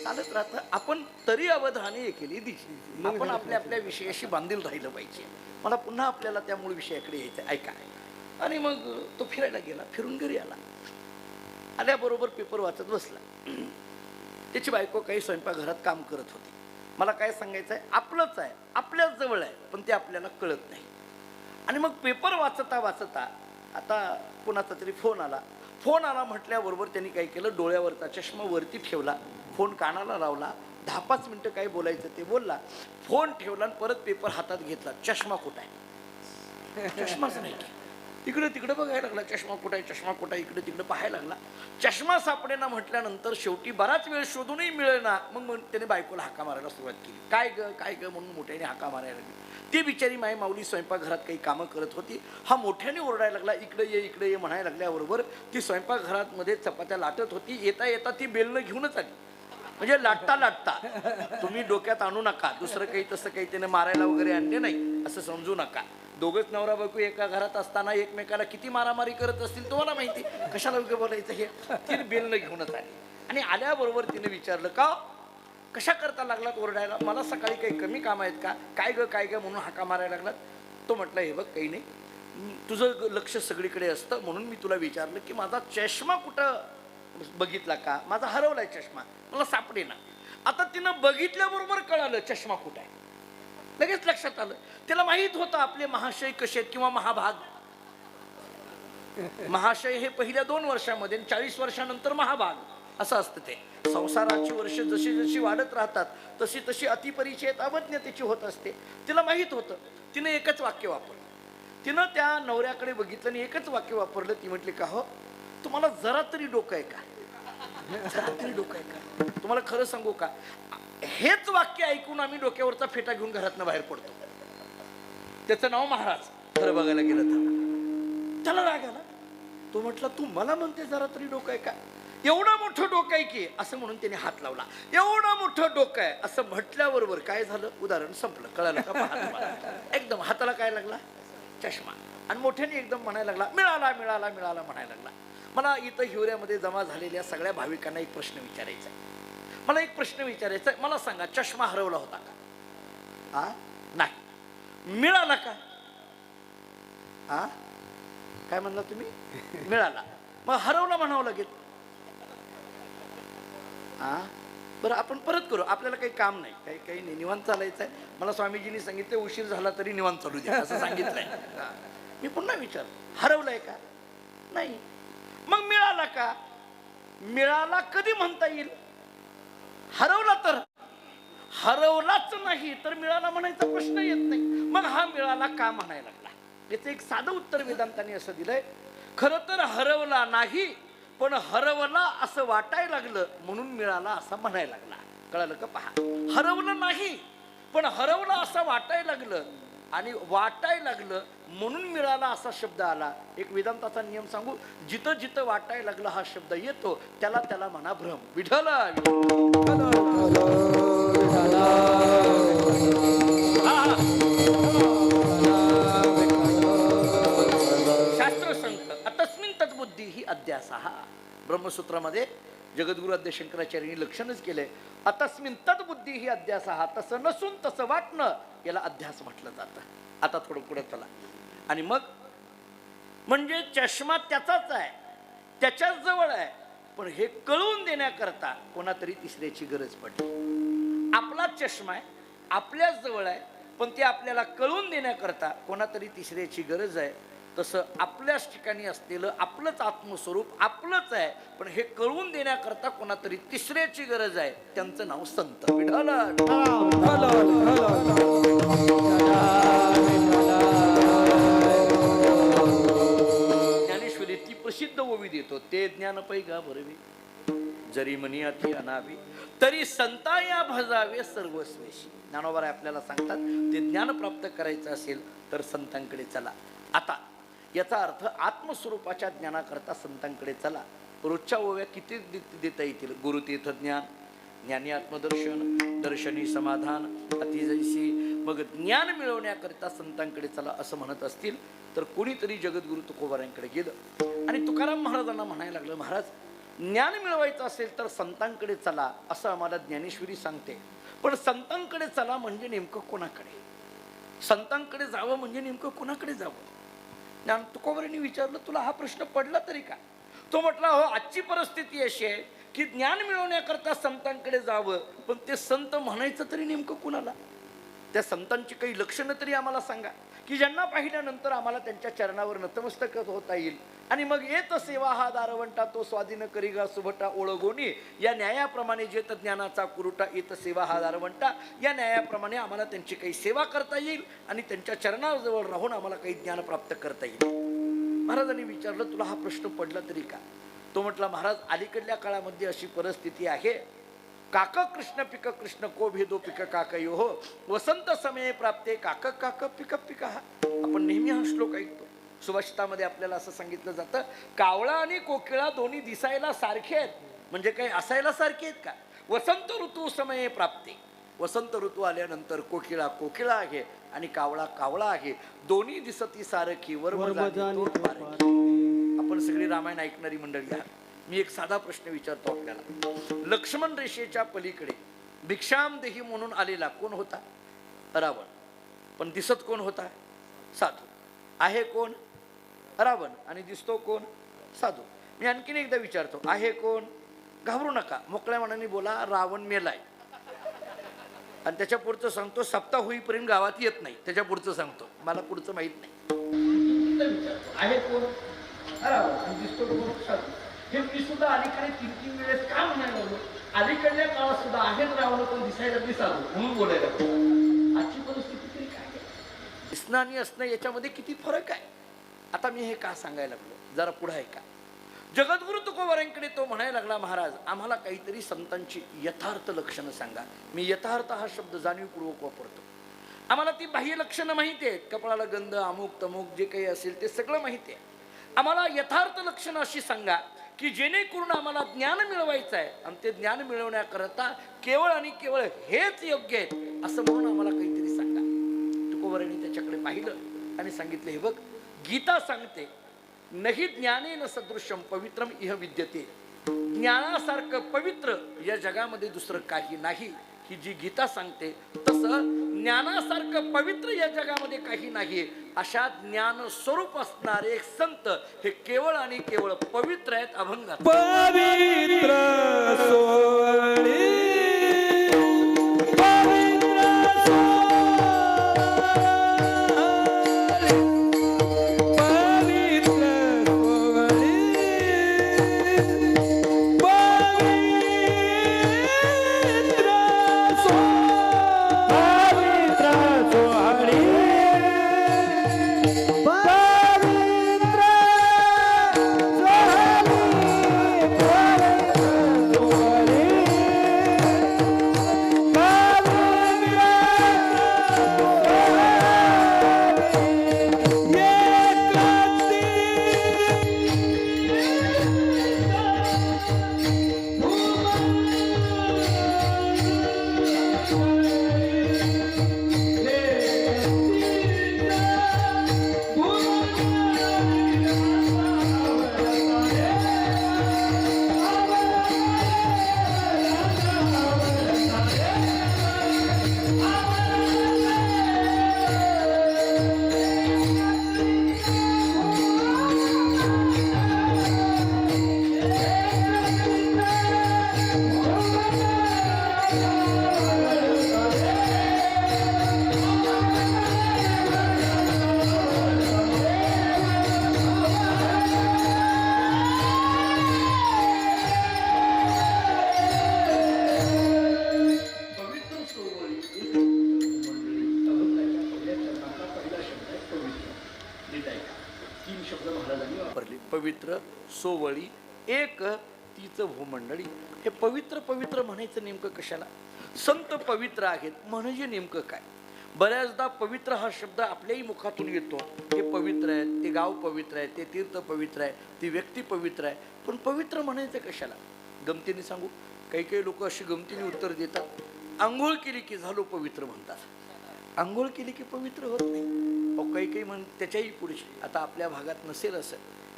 चालत राहतं. आपण तरी अवधाने केली दिसली. आपण आपल्या आपल्या विषयाशी बांधील राहिलं पाहिजे. मला पुन्हा आपल्याला त्या मूळ विषयाकडे यायचं. ऐका. आणि मग तो फिरायला गेला. फिरून घरी आला. आल्याबरोबर पेपर वाचत बसला. त्याची बायको काही स्वयंपाकघरात काम करत होती. मला काय सांगायचं आहे, आपलंच आहे, आपल्याच जवळ आहे, पण ते आपल्याला कळत नाही. आणि मग पेपर वाचता वाचता आता कोणाचा तरी फोन आला. फोन आला म्हटल्याबरोबर त्यांनी काय केलं, डोळ्यावरचा चष्मा वरती ठेवला, फोन कानाला लावला, 10-5 मिनटं काय बोलायचं ते बोलला, फोन ठेवला आणि परत पेपर हातात घेतला. चष्मा कुठं आहे? चष्माच नाही. इकडे तिकडे बघायला लागला. चष्मा कुठं आहे, चष्मा कुठं आहे, इकडे तिकडे पाहायला लागला. चष्मा सापडेना म्हटल्यानंतर शेवटी बराच वेळ शोधूनही मिळेना. मग त्याने बायकोला हाका मारायला सुरुवात केली. काय ग काय ग म्हणून मोठ्याने हाका मारायला लागली. ती बिचारी माई माऊली स्वयंपाकघरात काही कामं करत होती. हा मोठ्याने ओरडायला लागला. इकडे ये इकडे ये म्हणायला लागल्याबरोबर ती स्वयंपाकघरात मध्ये चपात्या लाटत होती. येता येता ती बेलनं घेऊनच आली. म्हणजे लाटता लाटता. तुम्ही डोक्यात आणू नका, दुसरं काही तसं काही त्याने मारायला वगैरे आणले नाही असं समजू नका. दोघंच नवरा बायको एका घरात असताना एकमेकाला किती मारामारी करत असतील तुम्हाला माहिती. कशाला उभं बोलायचं हे. तिने बेलनं घेऊनच आली. आणि आल्याबरोबर तिने विचारलं, का कशा करता लागलात ओरडायला, मला सकाळी काही कमी काम आहेत का, काय ग म्हणून हाका मारायला लागलात. तो म्हटलं, हे बघ काही नाही, तुझं लक्ष सगळीकडे असतं म्हणून मी तुला विचारलं की माझा चष्मा कुठं बघितला का, माझा हरवलाय चष्मा, मला सापडे ना. आता तिनं बघितल्याबरोबर कळालं चष्मा कुठं आहे. लगेच लक्षात आलं. त्याला माहित होतं आपले महाशय कसे आहेत किंवा महाभाग. महाशय हे पहिल्या 2 वर्षामध्ये, 40 वर्षानंतर महाभाग असं असतं. ते संसाराची वर्ष जशी जशी वाढत राहतात तशी तशी अतिपरिचयात अवज्ञतेची होत असते. तिला माहित होतं. तिनं एकच वाक्य वापरलं. तिनं त्या नवऱ्याकडे बघितलं आणि एकच वाक्य वापरलं. ती म्हटली, का हो तुम्हाला जरा तरी डोकं आहे का, जरा तरी डोकं आहे का. तुम्हाला खरं सांगू का, हेच वाक्य ऐकून आम्ही डोक्यावरचा फेटा घेऊन घरातनं बाहेर पडतो. त्याचं नाव महाराज. खरं बघायला गेलं तर त्याला राग आला. तो म्हटला, तू मला म्हणते जरा तरी डोकं आहे का, एवढं मोठं डोकं आहे की, असं म्हणून त्याने हात लावला. एवढं मोठं डोकं आहे असं म्हटल्याबरोबर काय झालं, उदाहरण संपलं. कळालं का. एकदम हाताला काय लागला, चष्मा. आणि मोठ्याने एकदम म्हणायला लागला, मिळाला मिळाला मिळाला म्हणायला लागला. मला इथं हिवऱ्यामध्ये जमा झालेल्या सगळ्या भाविकांना एक प्रश्न विचारायचा आहे. मला एक प्रश्न विचारायचा आहे. मला सांगा, चष्मा हरवला होता का? नाही. मिळाला का? काय म्हणला तुम्ही? मिळाला. मग हरवला म्हणावं लागेल. बरं आपण परत करू. आपल्याला काही काम नाही, काही नाही, निवांत चालायचं आहे. मला स्वामीजींनी सांगितलं उशीर झाला तरी निवांत चालू द्या असं सांगितलंय. मी पुन्हा विचार, हरवलाय का? नाही. मग मिळाला का? मिळाला कधी म्हणता येईल? हरवला तर. हरवलाच नाही तर मिळाला म्हणायचा प्रश्न येत नाही. मग हा मिळाला का म्हणायला लागला? याचं एक साधं उत्तर वेदांतांनी असं दिलंय, खरं तर हरवला नाही पण हरवला असं वाटायला लागलं म्हणून मिळाला असं म्हणायला लागला. कळालं का? पहा, हरवलं नाही पण हरवला असं वाटायला लागलं आणि वाटायला लागलं म्हणून मिळाला असा शब्द आला. एक वेदांताचा नियम सांगू, जिथं जिथं वाटायला लागला हा शब्द येतो त्याला त्याला म्हणा भ्रम. विठ्ठल शास्त्र सांगतं, अतस्मिन् तद्बुद्धी ही अध्यासः. ब्रह्मसूत्रामध्ये जगद्गुरु आद्य शंकराचार्यांनी लक्षणच केलंय, अतस्मिन तद्बुद्धी ही अध्यास हा, तसं नसून तसं वाटणं याला अध्यास म्हटलं जातं. आता थोडं पुढे चला. आणि मग म्हणजे चष्मा त्याचाच आहे, त्याच्याच जवळ आहे, पण हे कळवून देण्याकरता कोणातरी तिसऱ्याची गरज पडली. आपला चष्मा आहे, आपल्याच जवळ आहे, पण ते आपल्याला कळवून देण्याकरता कोणातरी तिसऱ्याची गरज आहे. तसं आपल्याच ठिकाणी असलेलं आपलंच आत्मस्वरूप आपलंच आहे, पण हे कळवून देण्याकरता कोणातरी तिसऱ्याची गरज आहे. त्यांचं नाव संत विठ्ठल. ज्ञानेश्वरीतली प्रसिद्ध ओवी देतो, ते ज्ञान पैगा भरवी जरी मनी अति अनावी तरी संता या भजावे सर्वस्वेशी. ज्ञानोबा आपल्याला सांगतात, ते ज्ञान प्राप्त करायचं असेल तर संतांकडे चला. आता याचा अर्थ आत्मस्वरूपाच्या ज्ञानाकरता संतांकडे चला. रोजच्या ओव्या किती देता येतील? गुरुतीर्थ ज्ञान, ज्ञानी आत्मदर्शन, दर्शनी समाधान, अतिजयसी. मग ज्ञान मिळवण्याकरिता संतांकडे चला असं म्हणत असतील तर कोणीतरी जगद्गुरु तुकोबारायांकडे गेलं आणि तुकाराम महाराजांना म्हणायला लागलं, महाराज ज्ञान मिळवायचं असेल तर संतांकडे चला असं आम्हाला ज्ञानेश्वरी सांगते, पण संतांकडे चला म्हणजे नेमकं कोणाकडे? संतांकडे जावं म्हणजे नेमकं कोणाकडे जावं? ज्ञान तुकोबारांनी विचारलं, तुला हा प्रश्न पडला तरी का? तो म्हटला, हो, आजची परिस्थिती अशी आहे की ज्ञान मिळवण्याकरता संतांकडे जावं, पण ते संत म्हणायचं तरी नेमकं कुणाला? त्या संतांची काही लक्षणं तरी आम्हाला सांगा की ज्यांना पाहिल्यानंतर आम्हाला त्यांच्या चरणावर नतमस्तक होता येईल. आणि मग येत सेवा हा दारवंटा तो स्वाधीन करीगा सुभटा ओळगोनी. या न्यायाप्रमाणे जेत ज्ञानाचा कुरुटा येत सेवा हा दारवंटा. या न्यायाप्रमाणे आम्हाला त्यांची काही सेवा करता येईल आणि त्यांच्या चरणाजवळ राहून आम्हाला काही ज्ञान प्राप्त करता येईल. महाराजांनी विचारलं, तुला हा प्रश्न पडला तरी का? तो म्हटला, महाराज अलीकडल्या काळामध्ये अशी परिस्थिती आहे, काक कृष्ण पिक कृष्ण को भेदो पिक काकयो हो वसंत समये प्राप्ते काक काक पिक पिक. आपण नेहमी हा श्लोक ऐकतो. सुभाषितामध्ये आपल्याला असं सांगितलं जातं, कावळा आणि कोकिळा दोन्ही दिसायला सारखे आहेत, म्हणजे काही असायला सारखे आहेत का? वसंत ऋतू समये प्राप्ते, वसंत ऋतू आल्यानंतर कोकिळा कोकिळा आहे आणि कावळा कावळा आहे, दोन्ही दिसती सारखी आपण सगळी रामायण ऐकणारी मंडळी आहात. मी एक साधा प्रश्न विचारतो आपल्याला. लक्ष्मण रेषेच्या पलीकडे भिक्षाम देही म्हणून आलेला कोण होता? रावण. पण दिसत कोण होता? साधू. आहे कोण? रावण. आणि दिसतो कोण? साधू. मी आणखीन एकदा विचारतो, आहे कोण? घाबरू नका, मोकळ्या मनाने बोला, रावण मेलाय. आणि त्याच्या पुढचं सांगतो, सप्ताह होईपर्यंत गावात येत नाही. त्याच्या पुढचं सांगतो, मला पुढचं माहित नाही. आहे कोण? रावण. आणि दिसतो कोण? साधू. हे मी सुद्धा अलीकडे 3-3 वेळेस का म्हणायला लागलो? अलीकडल्या काळात सुद्धा आहेत रावण, पण दिसायला मी साधू म्हणून बोलायला. आजची परिस्थिती तरी काय आहे? दिसणं आणि असणं याच्यामध्ये किती फरक आहे? आता मी हे का सांगायला लागलो? जरा पुढे आहे का? जगद्गुरु तुकोबारायांकडे तो म्हणायला लागला, महाराज आम्हाला काहीतरी संतांची यथार्थ लक्षणं सांगा. मी यथार्थ हा शब्द जाणीवपूर्वक वापरतो. आम्हाला ती बाह्य लक्षणं माहिती आहेत, कपाळाला गंध, अमुक तमुक जे काही असेल ते सगळं माहिती आहे. आम्हाला यथार्थ लक्षणं अशी सांगा की जेणेकरून आम्हाला ज्ञान मिळवायचं आहे आणि ते ज्ञान मिळवण्याकरता केवळ आणि केवळ हेच योग्य आहे असं म्हणून आम्हाला काहीतरी सांगा. तुकोबारायांनी त्याच्याकडे पाहिलं आणि सांगितलं, हे बघ, गीता सांगते, नहि ज्ञानेन सदृशम पवित्रम इह विद्यते. ज्ञानासारखं पवित्र या जगामध्ये दुसरं काही नाही, ही जी गीता सांगते. तसं ज्ञानासारखं पवित्र या जगामध्ये काही नाही. अशा ज्ञान स्वरूप असणारे एक संत हे केवळ आणि केवळ पवित्र आहेत, अभंग पवित्र सोहळी, पवित्र सोहळी, पवित्र सोहळी, पवित्र सोहळी, पवित्र सोहळी, पवित्र सोवळी एक तीच भूमंडळी. हे पवित्र पवित्र म्हणायचं नेमकं कशाला? संत पवित्र आहेत म्हणजे नेमकं काय? बऱ्याचदा पवित्र हा शब्द आपल्याही मुखातून येतो. हे पवित्र आहे, ते गाव पवित्र आहे, ते तीर्थ पवित्र आहे, ती व्यक्ती पवित्र आहे. पण पवित्र म्हणायचं कशाला? गमतीने सांगू, काही काही लोक अशी गमतीने उत्तर देतात, आंघोळ केली की झालो पवित्र म्हणतात. आंघोळ केली की पवित्र होत नाही. काही काही म्हण त्याच्याही पुढची. आता आपल्या भागात नसेल असं,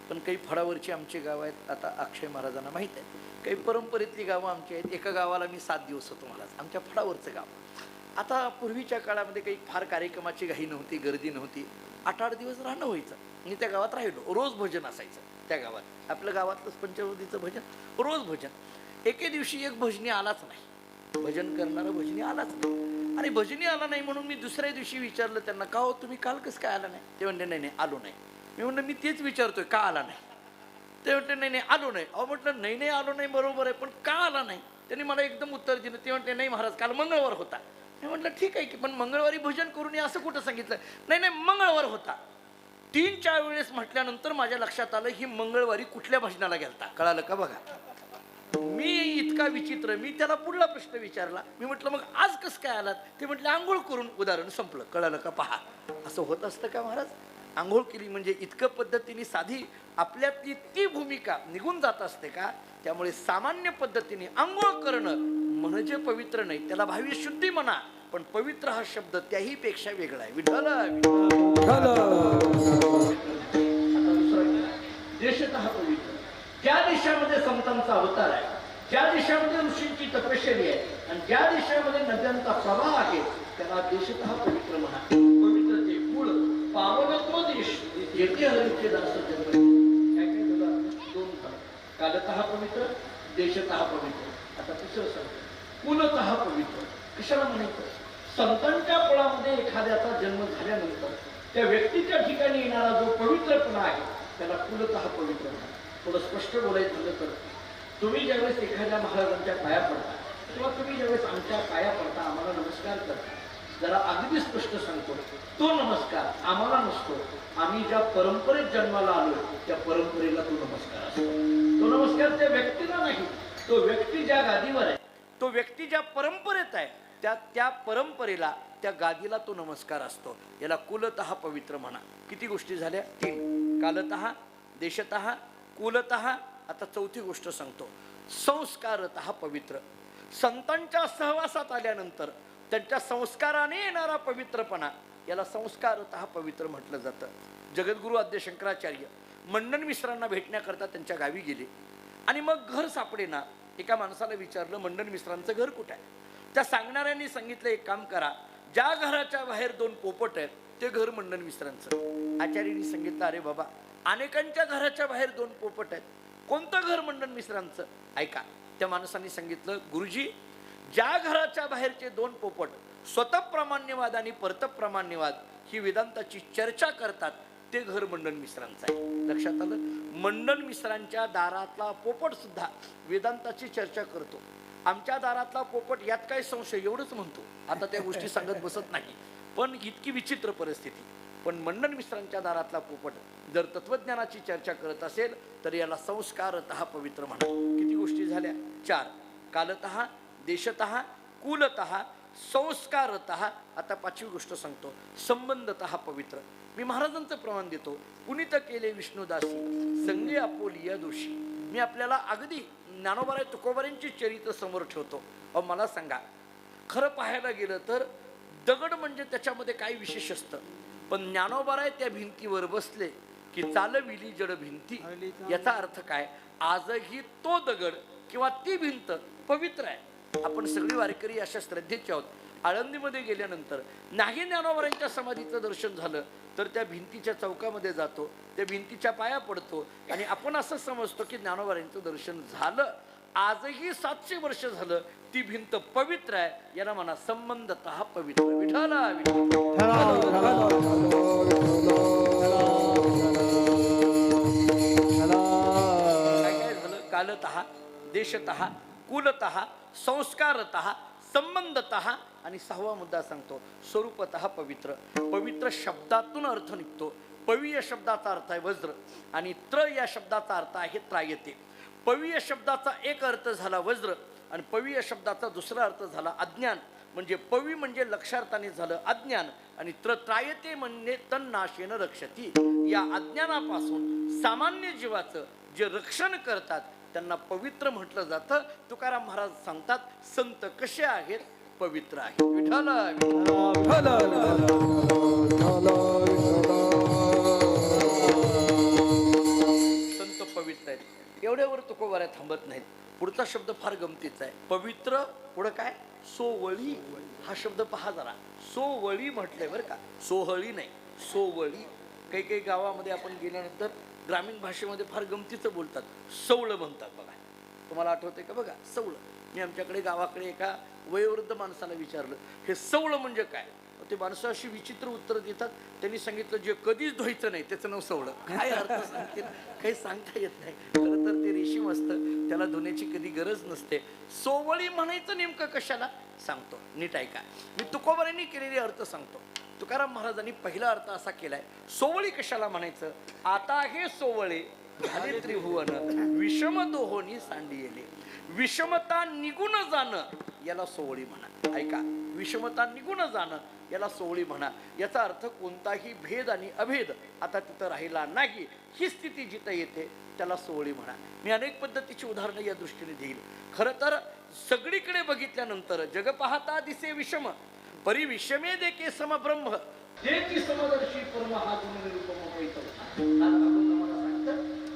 पण काही फळावरची आमची गावं आहेत. आता अक्षय महाराजांना माहीत आहे, काही परंपरेतली गावं आमची आहेत. एका गावाला मी 7 दिवस होतो महाराज, आमच्या फळावरचं गाव. आता पूर्वीच्या काळामध्ये काही फार कार्यक्रमाची घाई नव्हती, गर्दी नव्हती. 8-8 दिवस राहणं व्हायचं. मी त्या गावात राहिलो. रोज भजन असायचं त्या गावात. आपल्या गावातलंच पंचवटीचं भजन, रोज भजन. एके दिवशी एक भजनी आलाच नाही, भजन करणारा भजनी आलाच नाही. आणि भजनी आला नाही म्हणून मी दुसऱ्या दिवशी विचारलं त्यांना, का हो तुम्ही काल कसं काय आला नाही? ते म्हणले नाही नाही आलो नाही. मी म्हणलं मी तेच विचारतोय, का आला नाही? ते म्हणते नाही नाही आलो नाही. अहो म्हटलं नाही नाही आलो नाही बरोबर आहे, पण का आला नाही? त्यांनी मला एकदम उत्तर दिलं. ते म्हणते नाही महाराज काल मंगळवार होता. मी म्हटलं ठीक आहे की, पण मंगळवारी भजन करून असं कुठं सांगितलं? नाही नाही मंगळवार होता. 3-4 वेळेस म्हटल्यानंतर माझ्या लक्षात आलं ही मंगळवारी कुठल्या भजनाला गेलता. कळालं का बघा? मी इतका विचित्र. मी त्याला पुढला प्रश्न विचारला. मी म्हटलं मग आज कसं काय आलात? ते म्हटलं आंघोळ करून. उदाहरण संपलं. कळालं का? पहा, असं होत असतं का महाराज? आंघोळ केली म्हणजे इतकं पद्धतीने साधी आपल्यातली ती भूमिका निघून जात असते का? त्यामुळे सामान्य पद्धतीने आंघोळ करणं म्हणजे पवित्र नाही, त्याला भावी शुद्धी म्हणा, पण पवित्र हा शब्द त्याही पेक्षा वेगळा आहे. विठ्ठल देशतः पवित्र. ज्या देशामध्ये संतांचा अवतार आहे, ज्या देशामध्ये ऋषींची तपश्चर्या आहे, आणि ज्या देशामध्ये नद्यांचा प्रवाह आहे, त्याला देशतः पवित्र म्हणा. पवित्रते मूळ पावनत्व देश येथे हरीचे दास जन्म. काय काय झालं? 2 झालं. कालतः पवित्र, देशतः पवित्र. आता तिसरं सांगतो, कुलतः पवित्र. कशाला म्हणायचं? संतांच्या कुळामध्ये एखाद्याचा जन्म झाल्यानंतर त्या व्यक्तीच्या ठिकाणी येणारा जो पवित्रपणा आहे त्याला कुलतः पवित्र म्हणा. थोडं स्पष्ट बोलायचं झालं तर, तुम्ही ज्यावेळेस एखाद्या महाराजांच्या पाया पडता किंवा तुम्ही ज्यावेळेस आमच्या पाया पडता, आम्हाला नमस्कार करता, जरा अगदी स्पष्ट सांगतो, तो नमस्कार आम्हाला नसतो. आम्ही ज्या परंपरेत जन्माला आलो त्या परंपरेला तो नमस्कार असतो. तो नमस्कार त्या व्यक्तीला नाही, तो व्यक्ती ज्या गादीवर आहे, तो व्यक्ती ज्या परंपरेत आहे त्या परंपरेला, त्या गादीला तो नमस्कार असतो. याला कुलतः पवित्र म्हणा. किती गोष्टी झाल्या? 3. कालतः, देशतः, कुलतः. आता 4थी गोष्ट सांगतो, संस्कारतः पवित्र. संतांच्या सहवासात आल्यानंतर त्यांच्या संस्काराने येणारा पवित्रपणा याला संस्कारतः पवित्र म्हटलं जातं. जगद्गुरु आद्य शंकराचार्य मंडन मिश्रांना भेटण्याकरता त्यांच्या गावी गेले आणि मग घर सापडेना. एका माणसाला विचारलं मंडन मिश्रांचं घर कुठं आहे? त्या सांगणाऱ्यांनी सांगितलं एक काम करा, ज्या घराच्या बाहेर 2 पोपट आहेत ते घर मंडन मिश्रांचं. आचार्यांनी सांगितलं अरे बाबा, अनेकांच्या घराच्या बाहेर 2 पोपट आहेत, कोणतं घर मंडन मिश्रांचं? ऐका, त्या माणसांनी सांगितलं गुरुजी, ज्या घराच्या बाहेरचे 2 पोपट स्वतःप्रमाण्यवाद आणि परतप्रमाण्यवाद ही वेदांताची चर्चा करतात ते घर मंडन मिश्रांचं आहे. लक्षात आलं? मंडन मिश्रांच्या दारातला पोपट सुद्धा वेदांताची चर्चा करतो. आमच्या दारातला पोपट यात काय संशय, एवढंच म्हणतो. आता त्या गोष्टी सांगत बसत नाही, पण इतकी विचित्र परिस्थिती. पण मंडन मिश्रांच्या दारातला पोपट जर तत्वज्ञानाची चर्चा करत असेल तर याला संस्कारतः पवित्र म्हणा. किती गोष्टी झाल्या? 4. कालतः, देशतः, कुलतः, संस्कारतः. आता 5वी गोष्ट सांगतो, संबंधतः पवित्र. मी महाराजांचं प्रमाण देतो, पुनीत केले विष्णुदासी संगे आपोलिया दोषी. मी आपल्याला अगदी ज्ञानोबाराय तुकोबारायांची चरित्र समोर ठेवतो. मला सांगा, खरं पाहायला गेलं तर दगड म्हणजे त्याच्यामध्ये काय विशेष असतं, पण ज्ञानोबाराय त्या भिंतीवर बसले की चालविली जड भिंती. याचा अर्थ काय? आजही तो दगड किंवा ती भिंत पवित्र आहे. आपण सगळी वारकरी अशा श्रद्धेचे आहोत. आळंदीमध्ये गेल्यानंतर नागी ज्ञानोबारायांच्या समाधीचं दर्शन झालं तर त्या भिंतीच्या चौकामध्ये जातो, त्या भिंतीच्या पाया पडतो आणि आपण असं समजतो की ज्ञानोबारायांचं दर्शन झालं. आजही 700 वर्ष झालं ती भिंत पवित्र आहे. याला म्हणा संबंधतः पवित्र. विठ्ठला काय झालं? कालतः, देशतः, कुलतः, संस्कारतः, संबंधतः. आणि 6वा मुद्दा सांगतो, स्वरूपतः पवित्र. पवित्र शब्दातून अर्थ निघतो, पवी या शब्दाचा अर्थ आहे वज्र आणि त्र या शब्दाचा अर्थ आहे त्रायते. पवी या शब्दाचा एक अर्थ झाला वज्र आणि पवी या शब्दाचा दुसरा अर्थ झाला अज्ञान. म्हणजे पवी म्हणजे लक्षार्थाने झालं अज्ञान आणि त्रायते म्हणजे तन्नाशेन रक्षती. या अज्ञानापासून सामान्य जीवाचं जे रक्षण करतात त्यांना पवित्र म्हटलं जातं. तुकाराम महाराज सांगतात संत कसे आहेत पवित्र आहेत. विठ्ठल संत पवित्र आहेत. एवढ्यावर तुकोबाऱ्या थांबत नाहीत. पुढचा शब्द फार गमतीचा आहे. पवित्र पुढं काय सोवळी. हा शब्द पहा जरा. सोवळी म्हटलंय बरं का, सोहळी नाही सोवळी. काही काही गावामध्ये आपण गेल्यानंतर ग्रामीण भाषेमध्ये फार गमतीचं बोलतात, सवळं म्हणतात बघा. तुम्हाला आठवतंय का बघा सवळं. मी आमच्याकडे गावाकडे एका वयोवृद्ध माणसाला विचारलं हे सवळं म्हणजे काय. ते माणसं अशी विचित्र उत्तर देतात. त्यांनी सांगितलं जे कधीच धुवायचं नाही त्याचं नाव सवळं. काय अर्थ सांगतील काही सांगता येत नाही. खरं तर ते रेशीम असतं, त्याला धुण्याची कधी गरज नसते. सोवळी म्हणायचं नेमकं कशाला सांगतो, नीट ऐका. मी तुकोबारांनी केलेले अर्थ सांगतो. तुकाराम महाराजांनी पहिला अर्थ असा केलाय, सोवळी कशाला म्हणायचं. आता हे सोवळे झाले त्रिभुवन विषम दोहोनी सांडियेले. विषमता निघून जाणं याला सोवळी म्हणा. ऐका, विषमता निघून जाणं याला सोवळी म्हणा. याचा अर्थ कोणताही भेद आणि अभेद आता तिथं राहिला नाही. ही स्थिती जिथं येते त्याला सोवळी म्हणा. मी अनेक पद्धतीची उदाहरणं या दृष्टीने देईल. खरं तर सगळीकडे बघितल्यानंतर जग पाहता दिसे विषम परी विषमे देके समब्रह्म तेची समदर्शी परम हा गुणनिरूपम होईतो.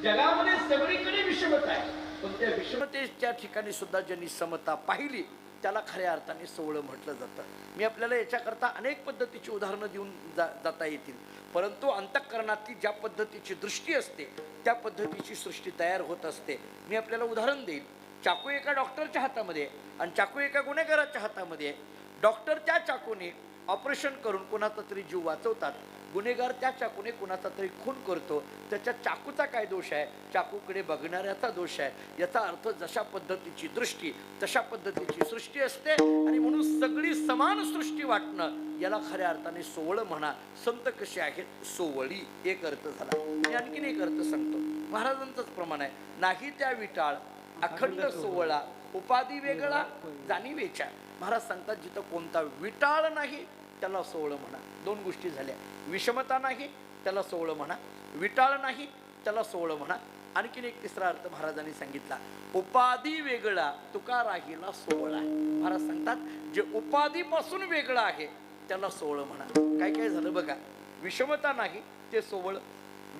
जगामध्ये सगळीकडे विषमता आहे, पण त्या विषमतेच्या ठिकाणी सुद्धा ज्यांनी समता पाहिली त्याला खऱ्या अर्थाने सोवळं म्हटलं जातं. मी आपल्याला याच्याकरता अनेक पद्धतीची उदाहरणं देऊन जाता येतील. परंतु अंतःकरणातली ज्या पद्धतीची दृष्टी असते त्या पद्धतीची सृष्टी तयार होत असते. मी आपल्याला उदाहरण देईल. चाकू एका डॉक्टरच्या हातामध्ये आणि चाकू एका गुन्हेगाराच्या हातामध्ये. डॉक्टर त्या चाकूने ऑपरेशन करून कोणाचा तरी जीव वाचवतात. गुन्हेगार त्या चाकूने कोणाचा तरी खून करतो. त्याच्या चाकूचा काय दोष आहे, चाकूकडे बघणाऱ्याचा दोष आहे. याचा अर्थ जशा पद्धतीची दृष्टी तशा पद्धतीची सृष्टी असते आणि म्हणून सगळी समान सृष्टी वाटणं याला खऱ्या अर्थाने सोवळं म्हणा. संत कसे आहेत सोवळी एक अर्थ झाला. मी आणखीन एक अर्थ सांगतो. महाराजांचंच प्रमाण आहे. नाही त्या विटाळ अखंड सोवळा उपाधी वेगळा जाणीवेच्या. महाराज सांगतात जिथं कोणता विटाळ नाही त्याला सोवळं म्हणा. दोन गोष्टी झाल्या. विषमता नाही त्याला सोवळं म्हणा, विटाळ नाही त्याला सोवळं म्हणा. आणखीन एक तिसरा अर्थ महाराजांनी सांगितला, उपाधी वेगळा तुका राहिला सोवळा. महाराज सांगतात जे उपाधीपासून वेगळं आहे त्याला सोवळं म्हणा. काय काय झालं बघा. विषमता नाही ते सोवळं,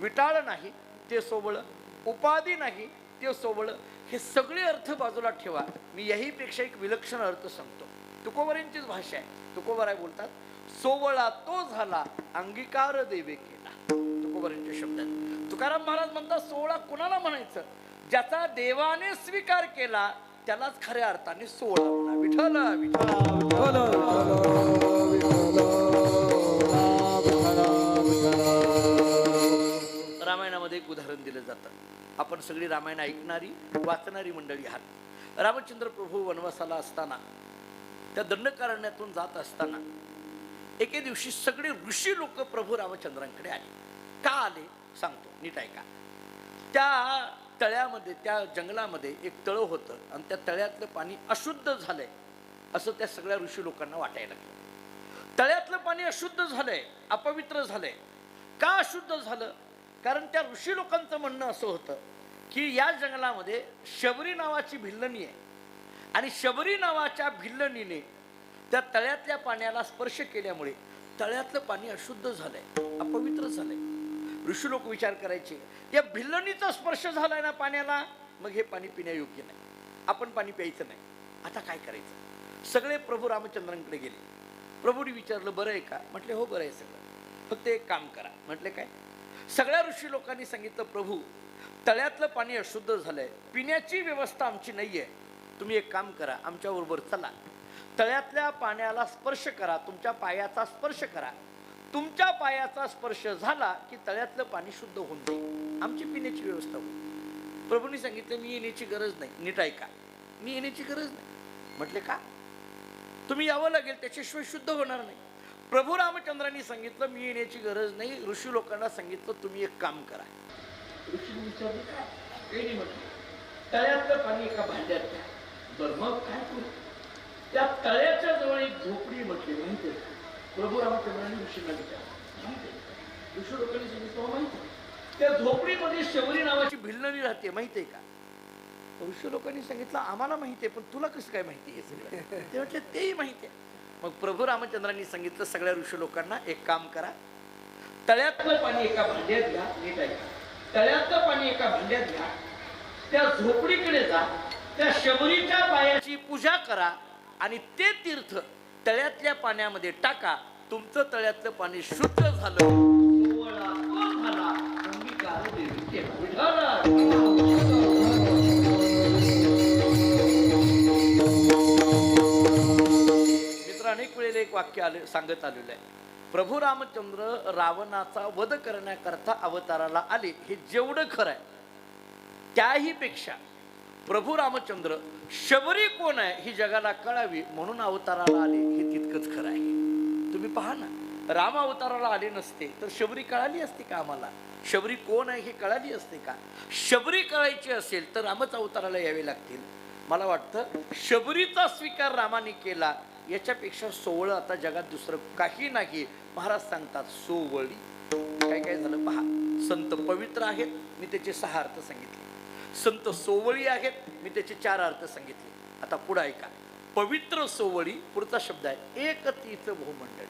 विटाळ नाही ते सोवळं, उपाधी नाही ते सोवळं. हे सगळे अर्थ बाजूला ठेवा. मी याहीपेक्षा एक विलक्षण अर्थ सांगतो. तुकोबारांचीच भाषा आहे. तुकोबाराय बोलतात सोवळा तो झाला अंगीकार देवे केला. तुकोबारांच्या शब्दात तुकाराम महाराज म्हणतात सोवळा कोणाला म्हणायचं, ज्याचा देवाने स्वीकार केला त्यालाच खऱ्या अर्थाने सोवळा म्हणा. विठ्ठल रामायणामध्ये एक उदाहरण दिलं जातं. आपण सगळी रामायण ऐकणारी वाचणारी मंडळी आहात. रामचंद्र प्रभू वनवासाला असताना त्या दंडकारण्यातून जात असताना एके दिवशी सगळे ऋषी लोक प्रभू रामचंद्रांकडे आले. का आले सांगतो, नीट ऐका. त्या तळ्यामध्ये त्या जंगलामध्ये एक तळ होतं आणि त्या तळ्यातलं पाणी अशुद्ध झालंय असं त्या सगळ्या ऋषी लोकांना वाटायला लागलं. तळ्यातलं पाणी अशुद्ध झालंय, अपवित्र झालंय. का अशुद्ध झालं, कारण त्या ऋषी लोकांचं म्हणणं असं होतं की या जंगलामध्ये शबरी नावाची भिल्लणी आहे आणि शबरी नावाच्या भिल्लणीने त्या तळ्यातल्या पाण्याला स्पर्श केल्यामुळे तळ्यातलं पाणी अशुद्ध झालंय, अपवित्र झालंय. ऋषी लोक विचार करायचे या भिल्लणीचा स्पर्श झालाय ना पाण्याला, मग हे पाणी पिण्यायोग्य नाही, आपण पाणी प्यायचं नाही. आता काय करायचं. सगळे प्रभू रामचंद्रांकडे गेले. प्रभूंनी विचारलं बरं आहे का. म्हटले हो बरं आहे सगळं, फक्त एक काम करा. म्हटले काय. सगळ्या ऋषी लोकांनी सांगितलं प्रभू तळ्यातलं पाणी अशुद्ध झालंय, पिण्याची व्यवस्था आमची नाहीये. तुम्ही एक काम करा, आमच्या बरोबर चला, तळ्यातल्या पाण्याला स्पर्श करा, तुमच्या पायाचा स्पर्श करा. तुमच्या पायाचा स्पर्श झाला की तळ्यातलं पाणी शुद्ध होऊन जाईल, आमची पिण्याची व्यवस्था होईल. प्रभूंनी सांगितलं मी येण्याची गरज नाही. नीट ऐका, मी येण्याची गरज नाही. म्हटले का. तुम्ही यावं लागेल, त्याच्याशिवाय शुद्ध होणार नाही. प्रभू रामचंद्रांनी सांगितलं मी येण्याची गरज नाही. ऋषी लोकांना सांगितलं तुम्ही एक काम करा. ऋषी विचारलं काय? काही नाही म्हटलं. तळ्यातलं पाणी एका भांड्यात घ्या. बरं मग काय करू? त्या तळ्याच्या जवळ एक झोपडी म्हटली माहिती आहे. प्रभू रामचंद्रांनी ऋषीला विचारलं माहिती आहे. ऋषी लोकांनी सांगितलं माहिती आहे. त्या झोपडीमध्ये शबरी नावाची भिल्लणी राहते माहिती आहे का? ऋषी लोकांनी सांगितलं आम्हाला माहिती आहे, पण तुला कसं काय माहिती आहे सगळं? ते म्हटले तेही माहिती आहे. मग प्रभू रामचंद्रांनी सांगितलं सगळ्या ऋषी लोकांना एक काम करा. तळ्यातलं पाणी एका भांड्यात घ्या. नीट ऐका. तळ्यातलं पाणी एका भांड्यात घ्या. त्या झोपडीकडे जा. त्या शबरीच्या पायाची पूजा करा आणि ते तीर्थ तळ्यातल्या पाण्यामध्ये टाका. तुमचं तळ्यातलं पाणी शुद्ध झालं. सोहळा तो झाला. अंगीकार देवीचे विठ्ठल. अनेक वेळेला एक वाक्य सांगत आलेलं आहे. प्रभू रामचंद्र रावणाचा वध करण्याकरता अवताराला आले हे जेवढं खरं आहे त्याही पेक्षा प्रभू रामचंद्र शबरी कोण आहे ही जगाला कळावी म्हणून अवताराला आले हे तितकंच खरं आहे. तुम्ही पहा ना, राम अवताराला आले नसते तर शबरी कळाली असते का आम्हाला? शबरी कोण आहे हे कळाली असते का? शबरी कळायची असेल तर रामच अवताराला यावे लागतील. मला वाटतं शबरीचा स्वीकार रामाने केला याच्यापेक्षा सोहळं आता जगात दुसरं काही नाही. महाराज सांगतात सोवळी. काय काय झालं पहा. संत पवित्र आहेत मी त्याचे 6 अर्थ सांगितले. संत सोवळी आहेत मी त्याचे 4 अर्थ सांगितले. आता पुढे ऐका. पवित्र सोवळी पुढचा शब्द आहे एक तीर्थ भूमंडळी.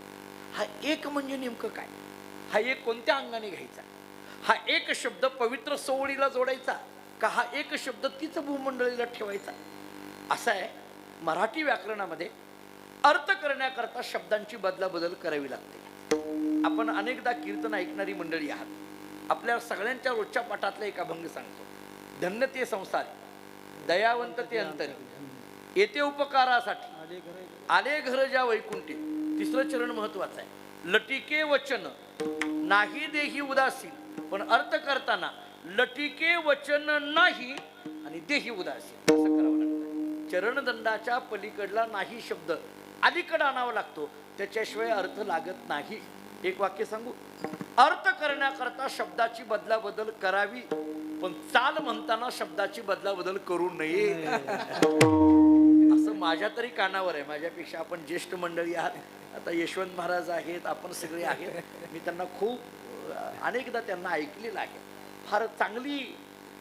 हा एक म्हणजे नेमकं काय? हा एक कोणत्या अंगाने घ्यायचा? हा एक शब्द पवित्र सोवळीला जोडायचा का हा एक शब्द तीच भूमंडळीला ठेवायचा? असा आहे. मराठी व्याकरणामध्ये अर्थ करण्याकरता शब्दांची बदलाबदल करावी लागते. आपण अनेकदा कीर्तन ऐकणारी मंडळी आहात. आपल्या सगळ्यांच्या रोजच्या पाठातला एक अभंग सांगतो. धन्य ते संसार दयावंत ते अंतरी येते उपकारासाठी आले घर ज्या वैकुंठी. तिसरं चरण महत्वाचं आहे. लटिके वचन नाही देही उदासीन. पण अर्थ करताना लटिके वचन नाही आणि देही उदासीन असं करावं लागतं. चरणदंडाच्या पलीकडला नाही शब्द अलीकडे आणावा लागतो. त्याच्याशिवाय अर्थ लागत नाही. एक वाक्य सांगू. अर्थ करण्याकरता शब्दाची बदलाबदल करावी पण चाल म्हणताना शब्दाची बदलाबदल करू नये असं माझ्या तरी कानावर आहे. माझ्यापेक्षा आपण ज्येष्ठ मंडळी आहात. आता यशवंत महाराज आहेत, आपण सगळे आहेत. मी त्यांना खूप अनेकदा त्यांना ऐकलेलं आहे. फार चांगली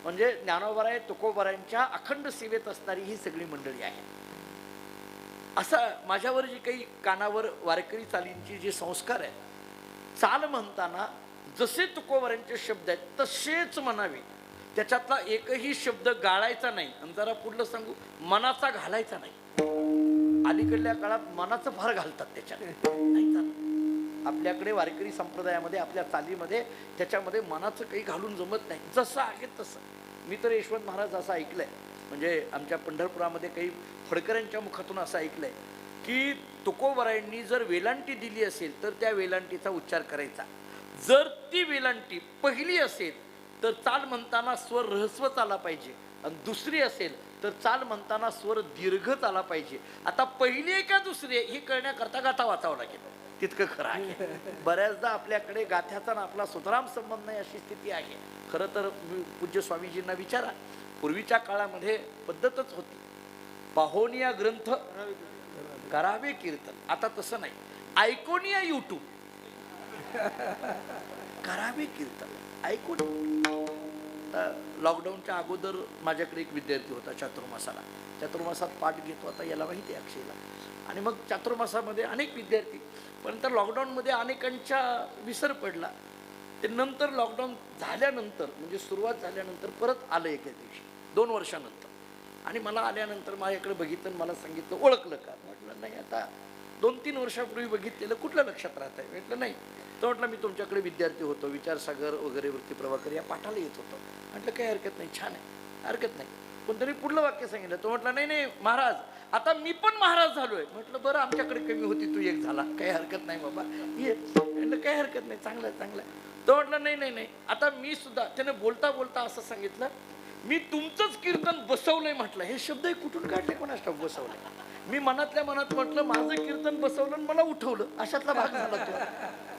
म्हणजे ज्ञानोबराय तुकोबरायांच्या अखंड सेवेत असणारी ही सगळी मंडळी आहे. असं माझ्यावर जे काही कानावर वारकरी चालींचे जे संस्कार आहेत, चाल म्हणताना जसे तुकोबरायांचे शब्द आहेत तसेच म्हणावे. त्याच्यातला एकही शब्द गाळायचा नाही. आणि जरा पुढलं सांगू, मनाचा घालायचा नाही. अलीकडल्या काळात मनाचं फार घालतात त्याच्यात. नाही चालत. आपल्याकडे वारकरी संप्रदायामध्ये आपल्या चालीमध्ये त्याच्यामध्ये मनाचं काही घालून जमत नाही. जसं आहे तसं. मी तर यशवंत महाराज असं ऐकलंय, म्हणजे आमच्या पंढरपुरामध्ये काही फडकऱ्यांच्या मुखातून असं ऐकलंय की तुकोबरायांनी जर वेलांटी दिली असेल तर त्या वेलांटीचा उच्चार करायचा. जर ती वेलांटी पहिली असेल तर चाल म्हणताना स्वर रहस्वच आला पाहिजे आणि दुसरी असेल तर चाल म्हणताना स्वर दीर्घच आला पाहिजे. आता पहिली आहे का दुसरी हे कळण्याकरता गाथा वाचावं लागेल. तितकं खरं आहे. बऱ्याचदा आपल्याकडे गाथ्याचा ना आपला सुतराम संबंध नाही अशी स्थिती आहे. खरं तर पूज्य स्वामीजींना विचारा. पूर्वीच्या काळामध्ये पद्धतच होती पाहोनिया ग्रंथ करावे कीर्तन. आता तसं नाही. ऐकोनिया यूट्यूब करावे कीर्तन ऐकून. लॉकडाऊनच्या अगोदर माझ्याकडे एक विद्यार्थी होता चातुर्मासाला. चातुर्मासात पाठ घेतो. आता याला माहिती आहे अक्षयला. आणि मग चातुर्मासामध्ये अनेक विद्यार्थी, पण नंतर लॉकडाऊनमध्ये अनेकांच्या विसर पडला. ते नंतर लॉकडाऊन झाल्यानंतर म्हणजे सुरुवात झाल्यानंतर परत आलं एका दिवशी 2 वर्षानंतर. आणि मला आल्यानंतर माझ्याकडे बघितलं, मला सांगितलं ओळखलं का? म्हटलं नाही, आता 2-3 वर्षापूर्वी बघितलेलं कुठलं लक्षात राहत आहे? म्हटलं नाही. तर म्हटलं मी तुमच्याकडे विद्यार्थी होतो, विचारसागर वगैरे वृत्ती प्रभाकर या पाठाला येत होतो. म्हटलं काही हरकत नाही, छान आहे, हरकत नाही. कोणतरी पुढलं वाक्य सांगितलं. तो म्हटलं नाही नाही महाराज आता मी पण महाराज झालोय. म्हटलं बरं आमच्याकडे कमी होती, तू एक झाला, काही हरकत नाही बाबा ये. म्हटलं काही हरकत नाही, चांगलं आहे चांगलं आहे. तो म्हटलं नाही नाही नाही आता मी सुद्धा. त्याने बोलता बोलता असं सांगितलं मी तुमचंच कीर्तन बसवलंय. म्हटलं हे शब्द कुठून काढले कोणास ठाऊक बसवलंय. मी मनातल्या मनात म्हटलं माझं कीर्तन बसवलं आणि मला उठवलं, अशातला भाग झाला तो.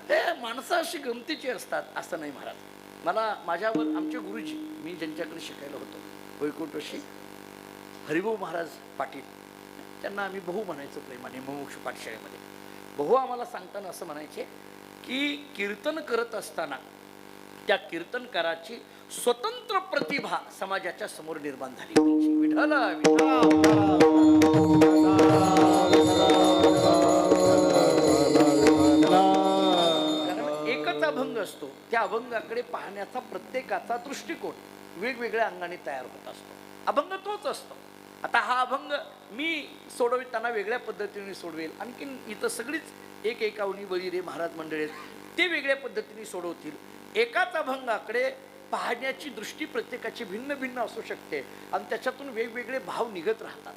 ते माणसं अशी गमतीची असतात असं नाही महाराज. मला माझ्यावर आमचे गुरुजी, मी ज्यांच्याकडे शिकायला होतो वैकुंठशी हरिभाऊ महाराज पाटील, त्यांना आम्ही भाऊ म्हणायचो प्रेमाने मुमुक्ष पाठशाळेमध्ये. भाऊ आम्हाला सांगताना असं म्हणायचे की कीर्तन करत असताना त्या कीर्तनकाराची स्वतंत्र प्रतिभा समाजाच्या समोर निर्माण झाली पाहिजे. विठ्ठला कारण एकच अभंग असतो, त्या अभंगाकडे पाहण्याचा प्रत्येकाचा दृष्टिकोन वेगवेगळ्या अंगाने तयार होत असतो. अभंग तोच असतो. आता हा अभंग मी सोडविताना वेगळ्या पद्धतीने सोडवेल, आणखीन इथं सगळीच एक एकावनी वैरे महाराज मंडळी ते वेगळ्या पद्धतीने सोडवतील. एकाच अभंगाकडे पाहण्याची दृष्टी प्रत्येकाची भिन्न भिन्न असू शकते आणि त्याच्यातून वेगवेगळे भाव निघत राहतात.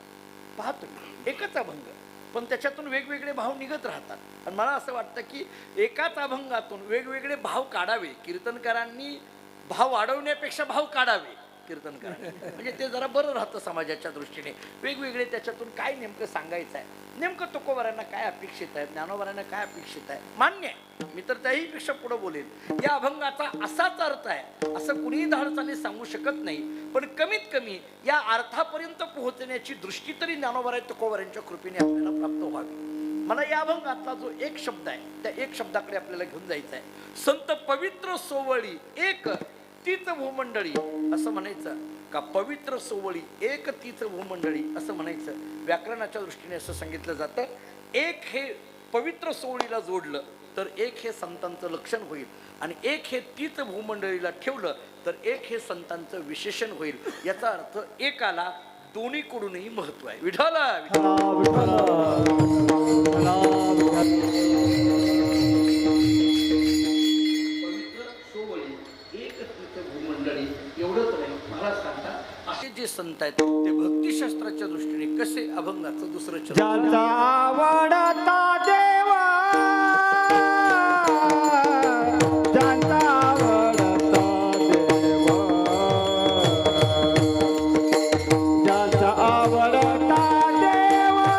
पाहतो एकच अभंग पण त्याच्यातून वेगवेगळे भाव निघत राहतात. आणि मला असं वाटतं की एकाच अभंगातून वेगवेगळे भाव काढावे. कीर्तनकारांनी भाव वाढवण्यापेक्षा भाव काढावे कीर्तनकारांनी, म्हणजे ते जरा बरं राहतं समाजाच्या दृष्टीने. वेगवेगळे त्याच्यातून काय नेमकं सांगायचं आहे, नेमकं तुकोबारांना काय अपेक्षित आहे, ज्ञानोबारांना काय अपेक्षित आहे, मान्य आहे. मी तर त्याहीपेक्षा पुढे बोलेन. या अभंगाचा असाच अर्थ आहे असं कुणीही धाडसाने सांगू शकत नाही, पण कमीत कमी या अर्थापर्यंत पोहोचण्याची दृष्टी तरी ज्ञानोबाराय तुकोबारांच्या कृपेने आपल्याला प्राप्त व्हावी. मला या अभंगातला जो एक शब्द आहे त्या एक शब्दाकडे आपल्याला घेऊन जायचं आहे. संत पवित्र सोवळी एक तीच भूमंडळी असं म्हणायचं का, पवित्र सोवळी एक तीच भूमंडळी असं म्हणायचं. व्याकरणाच्या दृष्टीने असं सांगितलं जातं, एक हे पवित्र सोवळीला जोडलं तर एक हे संतांचं लक्षण होईल, आणि एक हे तीच भूमंडळीला ठेवलं तर एक हे संतांचं विशेषण होईल. याचा अर्थ एकाला दोन्हीकडूनही महत्व आहे. विठ्ठला एवढंच नाही. महाराज सांगतात असे जे संत आहेत ते भक्तिशास्त्राच्या दृष्टीने कसे अभंगाचं दुसरं चरण ज्याचा आवडता देवा, ज्याचा आवडता देवा, ज्याचा आवडता देवा,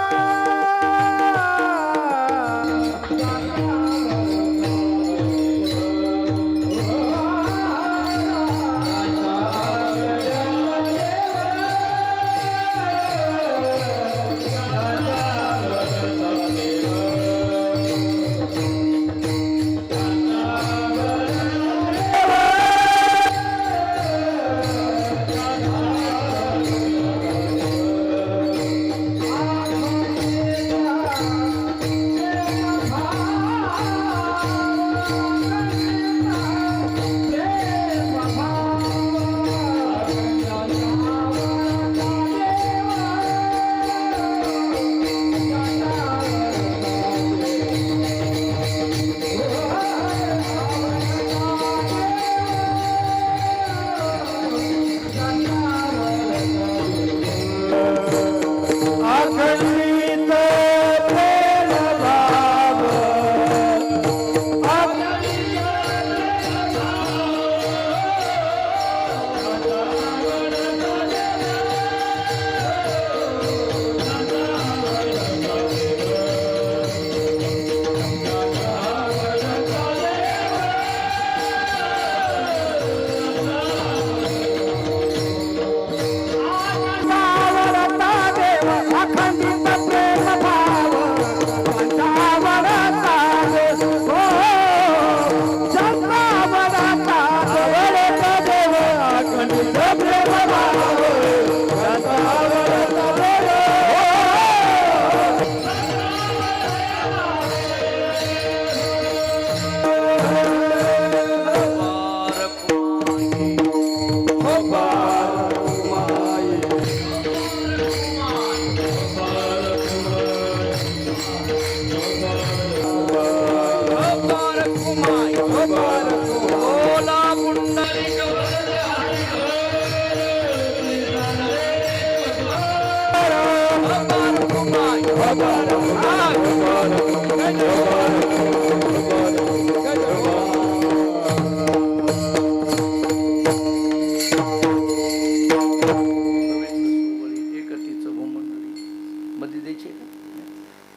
मध्ये द्यायची आहे का?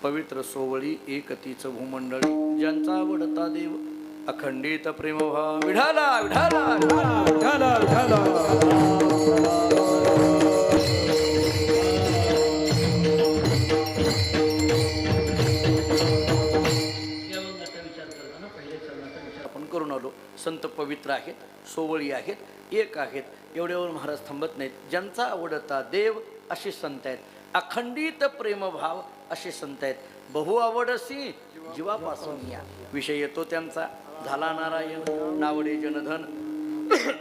पवित्र सोवळी एकतीच भूमंडळी ज्यांचा आवडता देव अखंडित प्रेमभाव विढाला विढाला विठाला विठाला या वंगाचा विचार करताना पहिल्या चरणाचा विचार आपण करून आलो. संत पवित्र आहेत, सोवळी आहेत, एक आहेत. एवढ्यावर महाराज थांबत नाहीत. ज्यांचा आवडता देव असे संत आहेत. अखंडित प्रेमभाव असे संत आहेत. बहु आवडसी जीवापासून या विषय येतो त्यांचा झाला नारायण नावडे जनधन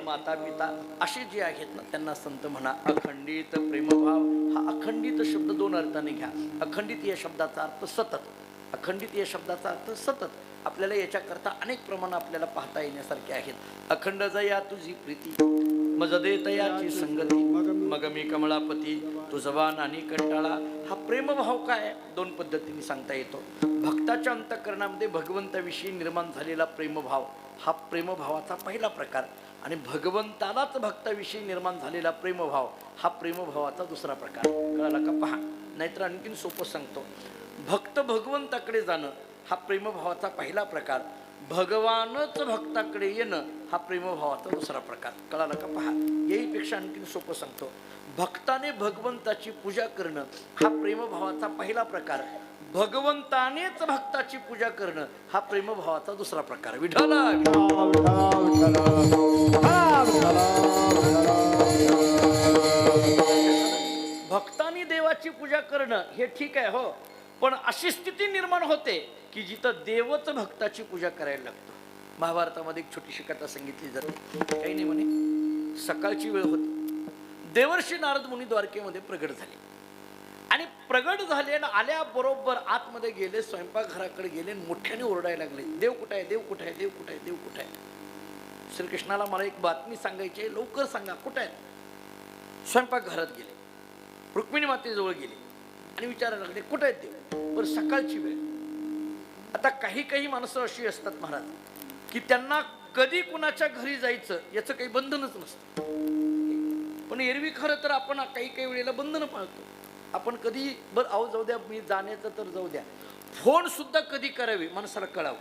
माता पिता असे जे आहेत ना त्यांना संत म्हणा. अखंडित प्रेमभाव हा अखंडित शब्द दोन अर्थाने घ्या. अखंडित या शब्दाचा अर्थ सतत, अखंडित या शब्दाचा अर्थ सतत. आपल्याला याच्याकरता अनेक प्रमाण आपल्याला पाहता येण्यासारखे आहेत. अखंड जया तुझी प्रीती मज देतयाची संगती मग मी कमळापती तुझवान आणि कंटाळा. हा प्रेमभाव काय दोन पद्धतीने सांगता येतो. भक्ताच्या अंतःकरणामध्ये भगवंताविषयी निर्माण झालेला प्रेमभाव हा प्रेमभावाचा पहिला प्रकार. आणि भगवंतालाच भक्ताविषयी निर्माण झालेला प्रेमभाव हा प्रेमभावाचा दुसरा प्रकार. कळाला का? पहा, नाहीतर आणखीन सोपं सांगतो. भक्त भगवंताकडे जाणं हा प्रेमभावाचा पहिला प्रकार. भगवानच भक्ताकडे येणं हा प्रेमभावाचा दुसरा प्रकार. कळाला का? पहा, याहीपेक्षा आणखीन सोपं सांगतो. भक्ताने भगवंताची पूजा करणं हा प्रेमभावाचा पहिला प्रकार. भगवंतानेच भक्ताची पूजा करणं हा प्रेमभावाचा दुसरा प्रकार. विठाला भक्तांनी देवाची पूजा करणं हे ठीक आहे हो, पण अशी स्थिती निर्माण होते की जिथं देवच भक्ताची पूजा करायला लागतो. महाभारतामध्ये एक छोटीशी कथा सांगितली जाते. काही नाही म्हणे, सकाळची वेळ होती. देवर्षी नारद मुनी द्वारकेमध्ये प्रगट झाले आणि प्रगट झाले आणि आल्याबरोबर आतमध्ये गेले, स्वयंपाकघराकडे गेले, मोठ्याने ओरडायला लागले, देव कुठे आहे, देव कुठे आहे, देव कुठे आहे, देव कुठे आहे. श्रीकृष्णाला मला एक बातमी सांगायची आहे, लवकर सांगा कुठे आहेत. स्वयंपाकघरात गेले, रुक्मिणी मातेजवळ गेले आणि विचारायला लागले कुठे आहेत देव. बरं, सकाळची वेळ. आता काही काही माणसं अशी असतात महाराज की त्यांना कधी कुणाच्या घरी जायचं याचं काही बंधनच नसतं. पण एरवी खरं तर आपण काही काही वेळेला बंधनं पाळतो. आपण कधी बरं आहो जाऊ द्या, मी जाण्याचं तर जाऊ द्या, फोन सुद्धा कधी करावे माणसाला कळावं.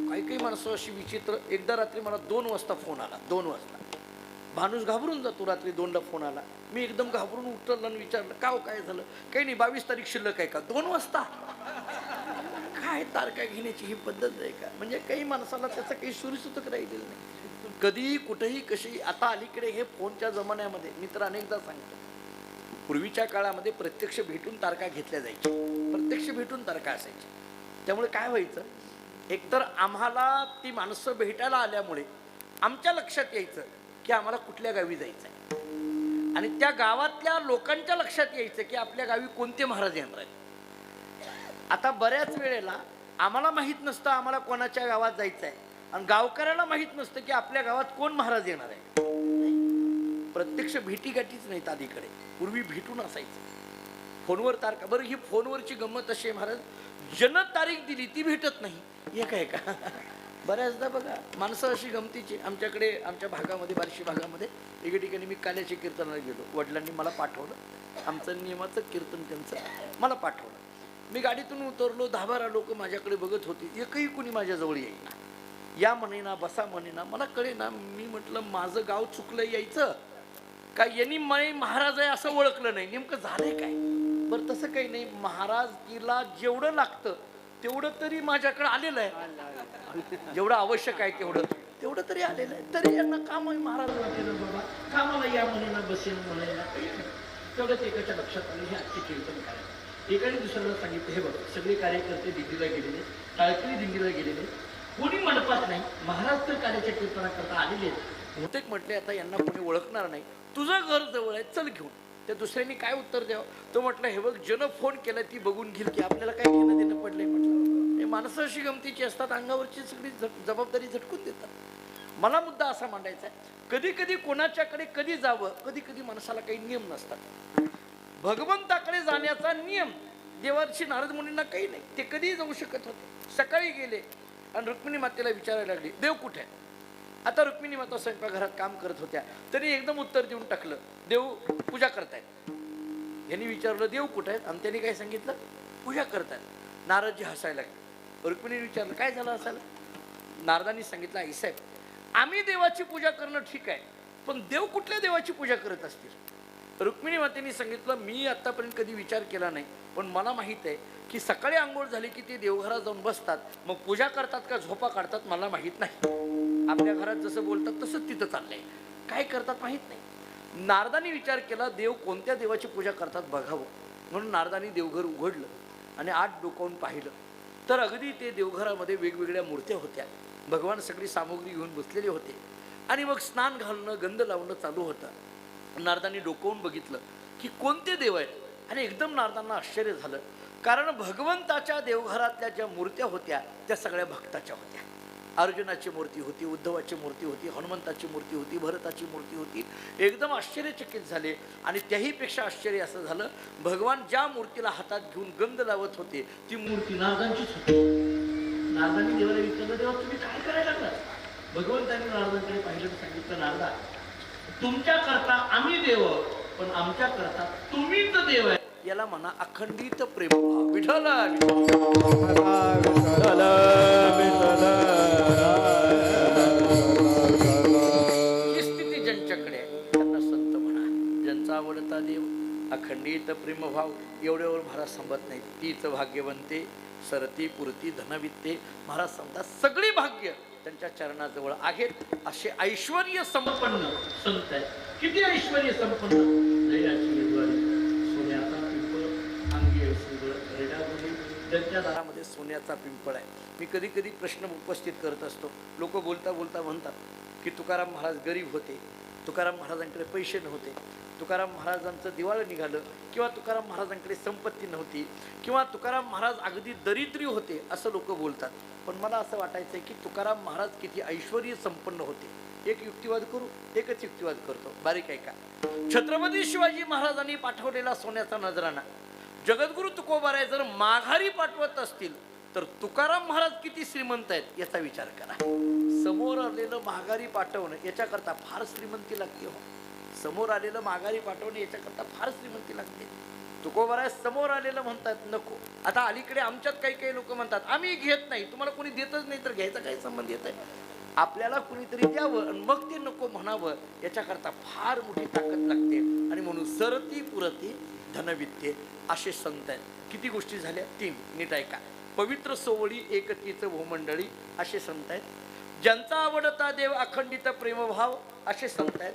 काही काही माणसं अशी विचित्र. एकदा रात्री मला 2 वाजता फोन आला. 2 वाजता माणूस घाबरून जातो. रात्री 2ला फोन आला. मी एकदम घाबरून उठलं आणि विचारलं का हो, काय झालं. काही नाही, 22 तारीख शिल्लक आहे का. 2 वाजता काय तारखा घेण्याची ही पद्धत आहे का. म्हणजे काही माणसाला त्याचं काही सुरसुतक राहिलेलं नाही. कधी कुठेही कशी. आता अलीकडे हे फोनच्या जमान्यामध्ये मी तर अनेकदा सांगतो, पूर्वीच्या काळामध्ये प्रत्यक्ष भेटून तारखा घेतल्या जायच्या, प्रत्यक्ष भेटून तारखा असायच्या. त्यामुळे काय व्हायचं, एकतर आम्हाला ती माणसं भेटायला आल्यामुळे आमच्या लक्षात यायचं की आम्हाला कुठल्या गावी जायचं आहे, आणि त्या गावातल्या लोकांच्या लक्षात यायचं की आपल्या गावी कोणते महाराज येणार आहेत. आता बऱ्याच वेळेला आम्हाला माहीत नसतं आम्हाला कोणाच्या गावात जायचं आहे, आणि गावकऱ्याला माहीत नसतं की आपल्या गावात कोण महाराज येणार आहे. प्रत्यक्ष भेटीगाठीच नाहीत अलीकडे. पूर्वी भेटून असायचं, फोनवर तारखा. बरं, ही फोनवरची गंमत अशी आहे महाराज, जन तारीख दिली ती भेटत नाही. हे काय का. बऱ्याचदा बघा माणसं अशी गमतीची. आमच्याकडे आमच्या भागामध्ये, बार्शी भागामध्ये एके ठिकाणी मी काल्याच्या कीर्तनाला गेलो. वडिलांनी मला पाठवलं, आमचं नियमाचं कीर्तन त्यांचं मला पाठवलं. मी गाडीतून उतरलो, 10-12 लोक माझ्याकडे बघत होती. एकही कुणी माझ्याजवळ येईना. या म्हणेना, बसा म्हणेना, मला कळेना. मी म्हटलं माझं गाव चुकलं यायचं का, यांनी मला महाराज आहे असं ओळखलं नाही, नेमकं झालंय काय. बरं, तसं काही नाही. महाराजकीला जेवढं लागतं तेवढं तरी माझ्याकडे आलेलं आहे. जेवढं आवश्यक आहे तेवढं तरी आलेलं आहे. तरी यांना काम आहे महाराज बाबा, कामाला या म्हणेना, बसेन म्हणेना. तेवढंच एकाच्या लक्षात आलं, हे आजचे कीर्तन काय. एकाने दुसऱ्याला सांगितलं, हे बघ सगळे कार्यकर्ते दिंडीला गेलेले, टाळकरी दिंडीला गेलेले, कोणी मंडपात नाही, महाराज तर कार्याच्या कीर्तनाकरता आलेले आहेत. बहुतेक म्हटले आता यांना कोणी ओळखणार नाही, तुझं घर जवळ आहे, चल घेऊन. त्या दुसऱ्यांनी काय उत्तर द्यावं. तो म्हटलं, हे बघ जन फोन केला ती बघून घेईल की आपल्याला काय घेणं देणं पडलंय. म्हटलं हे माणसं अशी गमतीची असतात, अंगावरची सगळी जबाबदारी झटकून देतात. मला मुद्दा असा मांडायचा आहे, कधी कधी कोणाच्याकडे कधी जावं, कधी कधी माणसाला काही नियम नसतात. भगवंताकडे जाण्याचा नियम देवर्षी नारद मुनींना काही नाही, ते कधीही जाऊ शकत होते. सकाळी गेले आणि रुक्मिणी मातेला विचारायला लागली, देव कुठे आहे. आता रुक्मिणी माता स्वयंपाकघरात काम करत होत्या, तरी एकदम उत्तर देऊन टाकलं, देव पूजा करतायत. यांनी विचारलं देव कुठे आहेत, आणि त्यांनी काय सांगितलं पूजा करतात. नारदजी हसायला लागले. रुक्मिणीने विचारलं काय झालं असायला. नारदांनी सांगितलं आईसाहेब आम्ही देवाची पूजा करणं ठीक आहे, पण देव कुठल्या देवाची पूजा करत असतील. रुक्मिणी मातेने सांगितलं मी आतापर्यंत कधी विचार केला नाही, पण मला माहित आहे की सकाळी आंघोळ झाली की ते देवघरात जाऊन बसतात, मग पूजा करतात का झोपा काढतात मला माहीत नाही. आपल्या घरात जसं बोलतात तसंच तिथं चाललंय, काय करतात माहीत नाही. नारदांनी विचार केला देव कोणत्या देवाची पूजा करतात बघावं, म्हणून नारदांनी देवघर उघडलं आणि आत डोकावून पाहिलं तर अगदी ते देवघरामध्ये वेगवेगळ्या मूर्त्या होत्या. भगवान सगळी सामुग्री घेऊन बसलेले होते आणि मग स्नान घालणं गंध लावणं चालू होतं. नारदांनी डोकावून बघितलं की कोणते देव आहेत, आणि एकदम नारदांना आश्चर्य झालं, कारण भगवंताच्या देवघरातल्या ज्या मूर्त्या होत्या त्या सगळ्या भक्ताच्या होत्या. अर्जुनाची मूर्ती होती, उद्धवाची मूर्ती होती, हनुमंताची मूर्ती होती, भरताची मूर्ती होती. एकदम आश्चर्यचकित झाले. आणि त्याहीपेक्षा आश्चर्य असं झालं, भगवान ज्या मूर्तीला हातात घेऊन गंध लावत होते ती मूर्ती नारदांचीच होती. नारदांनी देवाला विचारलं देवा तुम्ही काय करायला लागलात. भगवंतांनी नारदांकडे पाहिलं आणि सांगितलं नारदा तुमच्या करता आम्ही देव, पण आमच्या करता तुम्हीच देव आहे. याला म्हणा अखंडित प्रेमभाव. विठ्ठल ही स्थिती ज्यांच्याकडे आहे त्यांना संत म्हणा. ज्यांचा आवडता देव अखंडित प्रेमभाव एवढ्यावर महाराज संपत नाही. तीच भाग्यवंते सरती पुरती धनवित्ते. महाराज सांगतात सगळी भाग्य त्यांच्या चरणाजवळ आहेत. असे ऐश्वर्य संपन्न संत आहेत. किती ऐश्वर्य संपन्न. सोन्याचा पिंपळ अंगी रेडागुली त्यांच्या दारामध्ये सोन्याचा पिंपळ आहे. मी कधी कधी प्रश्न उपस्थित करत असतो. लोक बोलता बोलता म्हणतात की तुकाराम महाराज गरीब होते, तुकाराम महाराजांकडे पैसे नव्हते, तुकाराम महाराजांचं दिवाळं निघालं, किंवा तुकाराम महाराजांकडे संपत्ती नव्हती, किंवा तुकाराम महाराज अगदी दरिद्री होते असं लोक बोलतात. पण मला असं वाटायचं की तुकाराम महाराज किती ऐश्वर्य संपन्न होते. एक युक्तिवाद करू, एकच युक्तिवाद करतो, बारीक आहे का. छत्रपती शिवाजी महाराजांनी पाठवलेला सोन्याचा नजराणा जगद्गुरु तुकोबाराय जर माघारी पाठवत असतील तर तुकाराम महाराज किती श्रीमंत आहेत याचा विचार करा. समोर आलेलं माघारी पाठवणं याच्याकरता फार श्रीमंती लागते. हो, समोर आलेलं माघारी पाठवणं याच्याकरता फार श्रीमंती लागते. तुकोबाराय समोर आलेलं म्हणतात नको. आता अलीकडे आमच्यात काही काही लोक म्हणतात आम्ही घेत नाही, तुम्हाला कोणी देतच नाही तर घ्यायचा काही संबंध येत आहे. आपल्याला कुणीतरी द्यावं आणि मग ते नको म्हणावं याच्याकरता फार मोठी ताकद लागते. आणि म्हणून सरती पुरती धनवित्ते असे संत आहेत. किती गोष्टी झाल्या, 3 नीट ऐका. पवित्र सोवळी एकतीचं भूमंडळी असे संत आहेत. ज्यांचा आवडता देव अखंडित प्रेमभाव असे संत आहेत.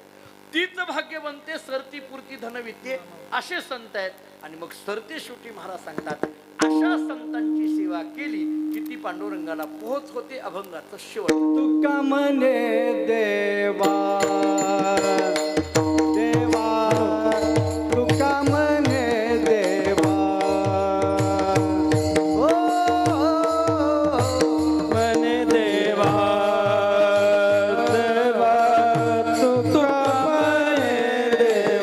तीच भाग्यवंते सरती पुरती धनवित्ते असे संत आहेत. आणि मग सरते शेवटी महाराज सांगतात अशा संतांची सेवा केली की ती पांडुरंगाला पोहोच होते अभंगाचं शेवट. तुका म्हणे देवा देवा तुका म्हणे देवा ओ म्हणे देवा देवा तुका म्हणे देवा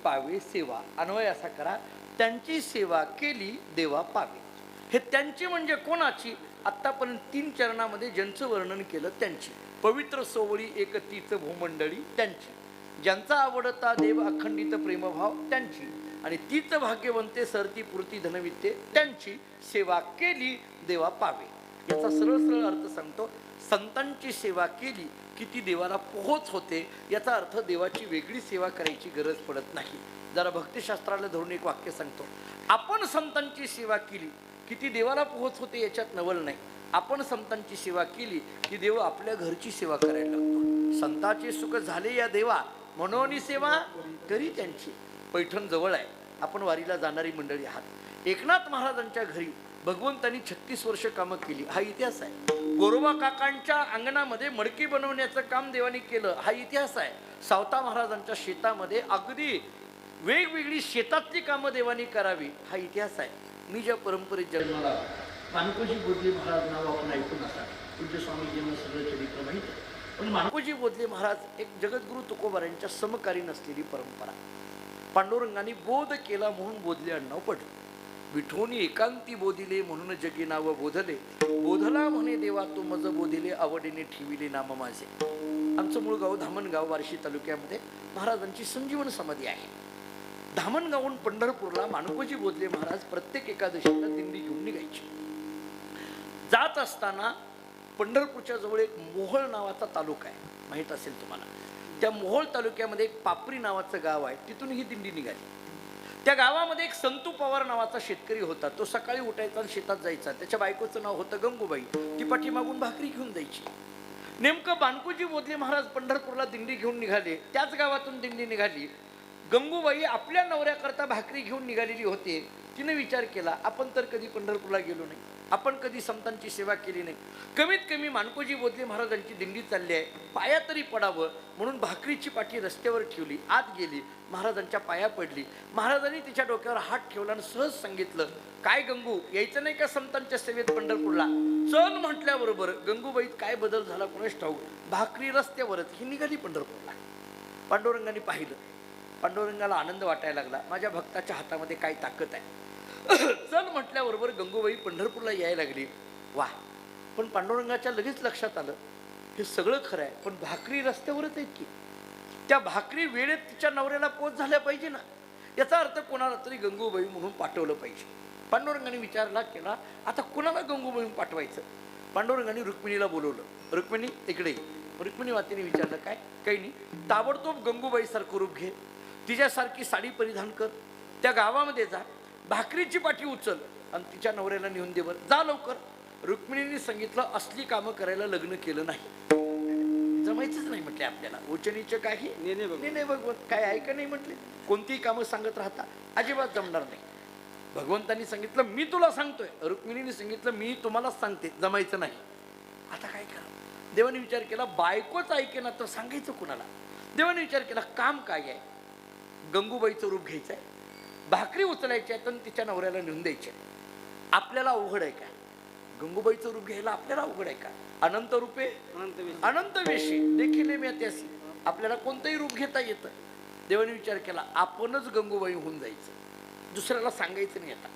पावे सेवा. अन्वय असा करा त्यांची सेवा केली देवा पावे. हे त्यांची म्हणजे कोणाची. आतापर्यंत 3 चरणामध्ये ज्यांचं वर्णन केलं त्यांची. पवित्र सोवळी एकतीच भूमंडळी त्यांची. ज्यांचा आवडता देव अखंडित प्रेमभाव त्यांची. आणि तीच भाग्यवंते सरती पुरती धनवित्ते त्यांची सेवा केली देवा पावे. याचा सरळ सरळ अर्थ सांगतो. संतांची सेवा केली की ती देवाला पोहोच होते. याचा अर्थ देवाची वेगळी सेवा करायची गरज पडत नाही. जरा भक्तिशास्त्राला धरून एक वाक्य सांगतो. आपण संतांची सेवा केली की ती देवाला पोहोच होते याच्यात नवल नाही. आपण संतांची सेवा केली की देव आपल्या घरची सेवा करायला लागतो. संतांचे सुख झाले या देवा म्हणून सेवा करी त्यांची. पैठण जवळ आहे. आपण वारीला जाणारी मंडळी आहात. एकनाथ महाराजांच्या घरी भगवंतांनी 36 वर्ष कामं केली हा इतिहास आहे. गोरोबा काकांच्या अंगणामध्ये मडकी बनवण्याचं काम देवानी केलं हा इतिहास आहे. सावता महाराजांच्या शेतामध्ये अगदी वेगवेगळी शेतातली कामं देवानी करावी हा इतिहास आहे. मी ज्या परंपरेत जन्माला मानकोजी बोधले महाराज नाव आपण ऐकून असाल. पूज्य स्वामीजींना सगळं चरित्र माहीत आहे. पण मानकोजी बोधले महाराज एक जगद्गुरु तुकोबारांच्या समकारी नसलेली परंपरा. पांडुरंगाने बोध केला म्हणून बोधले आडनाव पडले. विठोनी एकांती बोधिले म्हणून जगी नाव बोधले. बोधला म्हणे देवा तू मज बोधिले आवडीने ठेविले नाम माझे. आमचं मूळ गाव धामणगाव बार्शी तालुक्यामध्ये महाराजांची संजीवन समाधी आहे. धामणगावहून पंढरपूरला मानकोजी बोधले महाराज प्रत्येक एकादशीला दिंडी घेऊन निघायचे. जात असताना पंढरपूरच्या जवळ एक मोहोळ नावाचा तालुका आहे, माहीत असेल तुम्हाला. त्या मोहोळ तालुक्यामध्ये एक पापरी नावाचं गाव आहे. तिथून ही दिंडी निघाली. त्या गावामध्ये एक संतू पवार नावाचा शेतकरी होता. तो सकाळी उठायचा आणि शेतात जायचा. त्याच्या बायकोचं नाव होतं गंगूबाई. ती पाठीमागून भाकरी घेऊन जायची. नेमकं मानकोजी बोधले महाराज पंढरपूरला दिंडी घेऊन निघाले. त्याच गावातून दिंडी निघाली. गंगूबाई आपल्या नवऱ्याकरता भाकरी घेऊन निघालेली होते. तिने विचार केला आपण तर कधी पंढरपूरला गेलो नाही, आपण कधी संतांची सेवा केली नाही. कमीत कमी मानकोजी बोधले महाराजांची दिंडी चालली आहे, पाया तरी पडावं म्हणून भाकरीची पाठी रस्त्यावर ठेवली. आत गेली, महाराजांच्या पाया पडली. महाराजांनी तिच्या डोक्यावर हात ठेवला आणि सहज सांगितलं, काय गंगू यायचं नाही का संतांच्या सेवेत पंढरपूरला? चल म्हटल्याबरोबर गंगूबाईत काय बदल झाला कोणास ठाऊक, भाकरी रस्त्यावरच ही निघाली पंढरपूरला. पांडुरंगाने पाहिलं. पांडुरंगाला आनंद वाटायला लागला, माझ्या भक्ताच्या हातामध्ये काय ताकद आहे. चल म्हटल्याबरोबर गंगूबाई पंढरपूरला यायला लागली. वा, पण पांडुरंगाच्या लगेच लक्षात आलं हे सगळं खरं आहे, पण भाकरी रस्त्यावरच आहेत की. त्या भाकरी वेळेत तिच्या नवऱ्याला पोच झाल्या पाहिजे ना. याचा अर्थ कोणाला तरी गंगूबाई म्हणून पाठवलं पाहिजे. पांडुरंगाने विचारला केला, आता कोणाला गंगूबाई म्हणून पाठवायचं? पांडुरंगाने रुक्मिणीला बोलवलं. रुक्मिणी इकडे. रुक्मिणी मातेने विचारलं काय? काही नाही, ताबडतोब गंगूबाईसारखं रूप घे, तिच्यासारखी साडी परिधान कर, त्या गावामध्ये जा, भाकरीची पाठी उचल आणि तिच्या नवऱ्याला नेऊन दे बरं, जा लवकर. रुक्मिणीने सांगितलं, असली कामं करायला लग्न केलं नाही, जमायचंच नाही म्हटले आपल्याला. उचनीचं काही नाही भगवंत, काय आहे का नाही म्हटले. कोणतीही कामं सांगत राहता, अजिबात जमणार नाही. भगवंतांनी सांगितलं मी तुला सांगतोय, रुक्मिणीने सांगितलं मी तुम्हालाच सांगते, जमायचं नाही. आता काय करा? देवाने विचार केला, बायकोच ऐके ना तर सांगायचं कुणाला? देवाने विचार केला, काम काय आहे? गंगूबाईचं रूप घ्यायचं आहे, भाकरी उचलायची आहे आणि तिच्या नवऱ्याला नेऊन द्यायचे. आपल्याला अवघड आहे का? गंगूबाईचं रूप घ्यायला आपल्याला अवघड आहे का? अनंत रूपे अनंत वेशी देखील मी त्यासी, आपल्याला कोणतंही रूप घेता येतं. देवाने विचार केला, आपणच गंगूबाई होऊन जायचं, दुसऱ्याला सांगायचं नाही. आता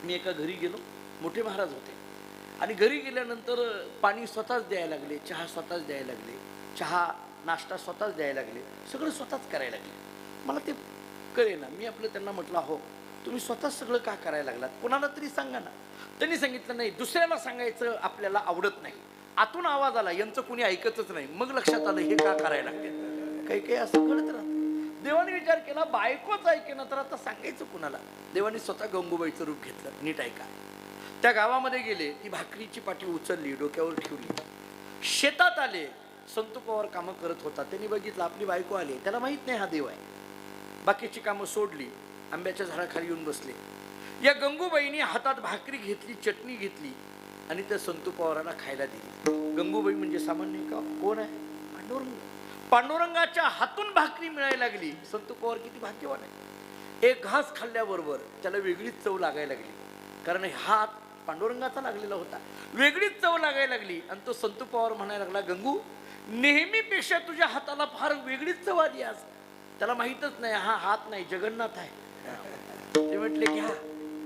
मी एका घरी गेलो, मोठे महाराज होते, आणि घरी गेल्यानंतर पाणी स्वतःच द्यायला लागले, चहा स्वतःच द्यायला लागले, चहा नाश्ता स्वतःच द्यायला लागले, सगळं स्वतःच करायला लागले. मला ते कळेना. मी आपलं त्यांना म्हटलं, हो तुम्ही स्वतःच सगळं का करायला लागलात, कोणाला तरी सांगा ना. त्यांनी सांगितलं, नाही दुसऱ्याला सांगायचं आपल्याला आवडत नाही. आतून आवाज आला, यांचं कुणी ऐकतच नाही. मग लक्षात आलं हे का करायला लागते, काही काही असं कळत राहतं. देवाने विचार केला, बायकोच ऐके ना तर आता सांगायचं कुणाला. देवाने स्वतः गंगूबाईचं रूप घेतलं. नीट ऐका. त्या गावामध्ये गेले, ती भाकरीची पाठी उचलली, डोक्यावर ठेवली, शेतात आले. संतू पवार कामं करत होता. त्यांनी बघितलं आपली बायको आली, त्याला माहित नाही हा देव आहे. बाकीची कामं सोडली, आंब्याच्या झाडाखाली येऊन बसले. या गंगूबाईने हातात भाकरी घेतली, चटणी घेतली आणि त्या संतू पवाराला खायला दिली. गंगूबाई म्हणजे सामान्य का? कोण आहे? पांडुरंग. पांडुरंगाच्या हातून भाकरी मिळायला लागली. संतू पवार किती भाग्यवान आहे. एक घास खाल्ल्याबरोबर त्याला वेगळीच चव लागायला लागली, कारण हात पांडुरंगाचा लागलेला होता. वेगळीच चव लागायला लागली आणि तो संतू पवार म्हणायला लागला, गंगू नेहमीपेक्षा तुझ्या हाताला फार वेगळीच चव आली आज. त्याला माहीतच नाही हा हात नाही जगन्नाथ आहे. ते म्हटले घ्या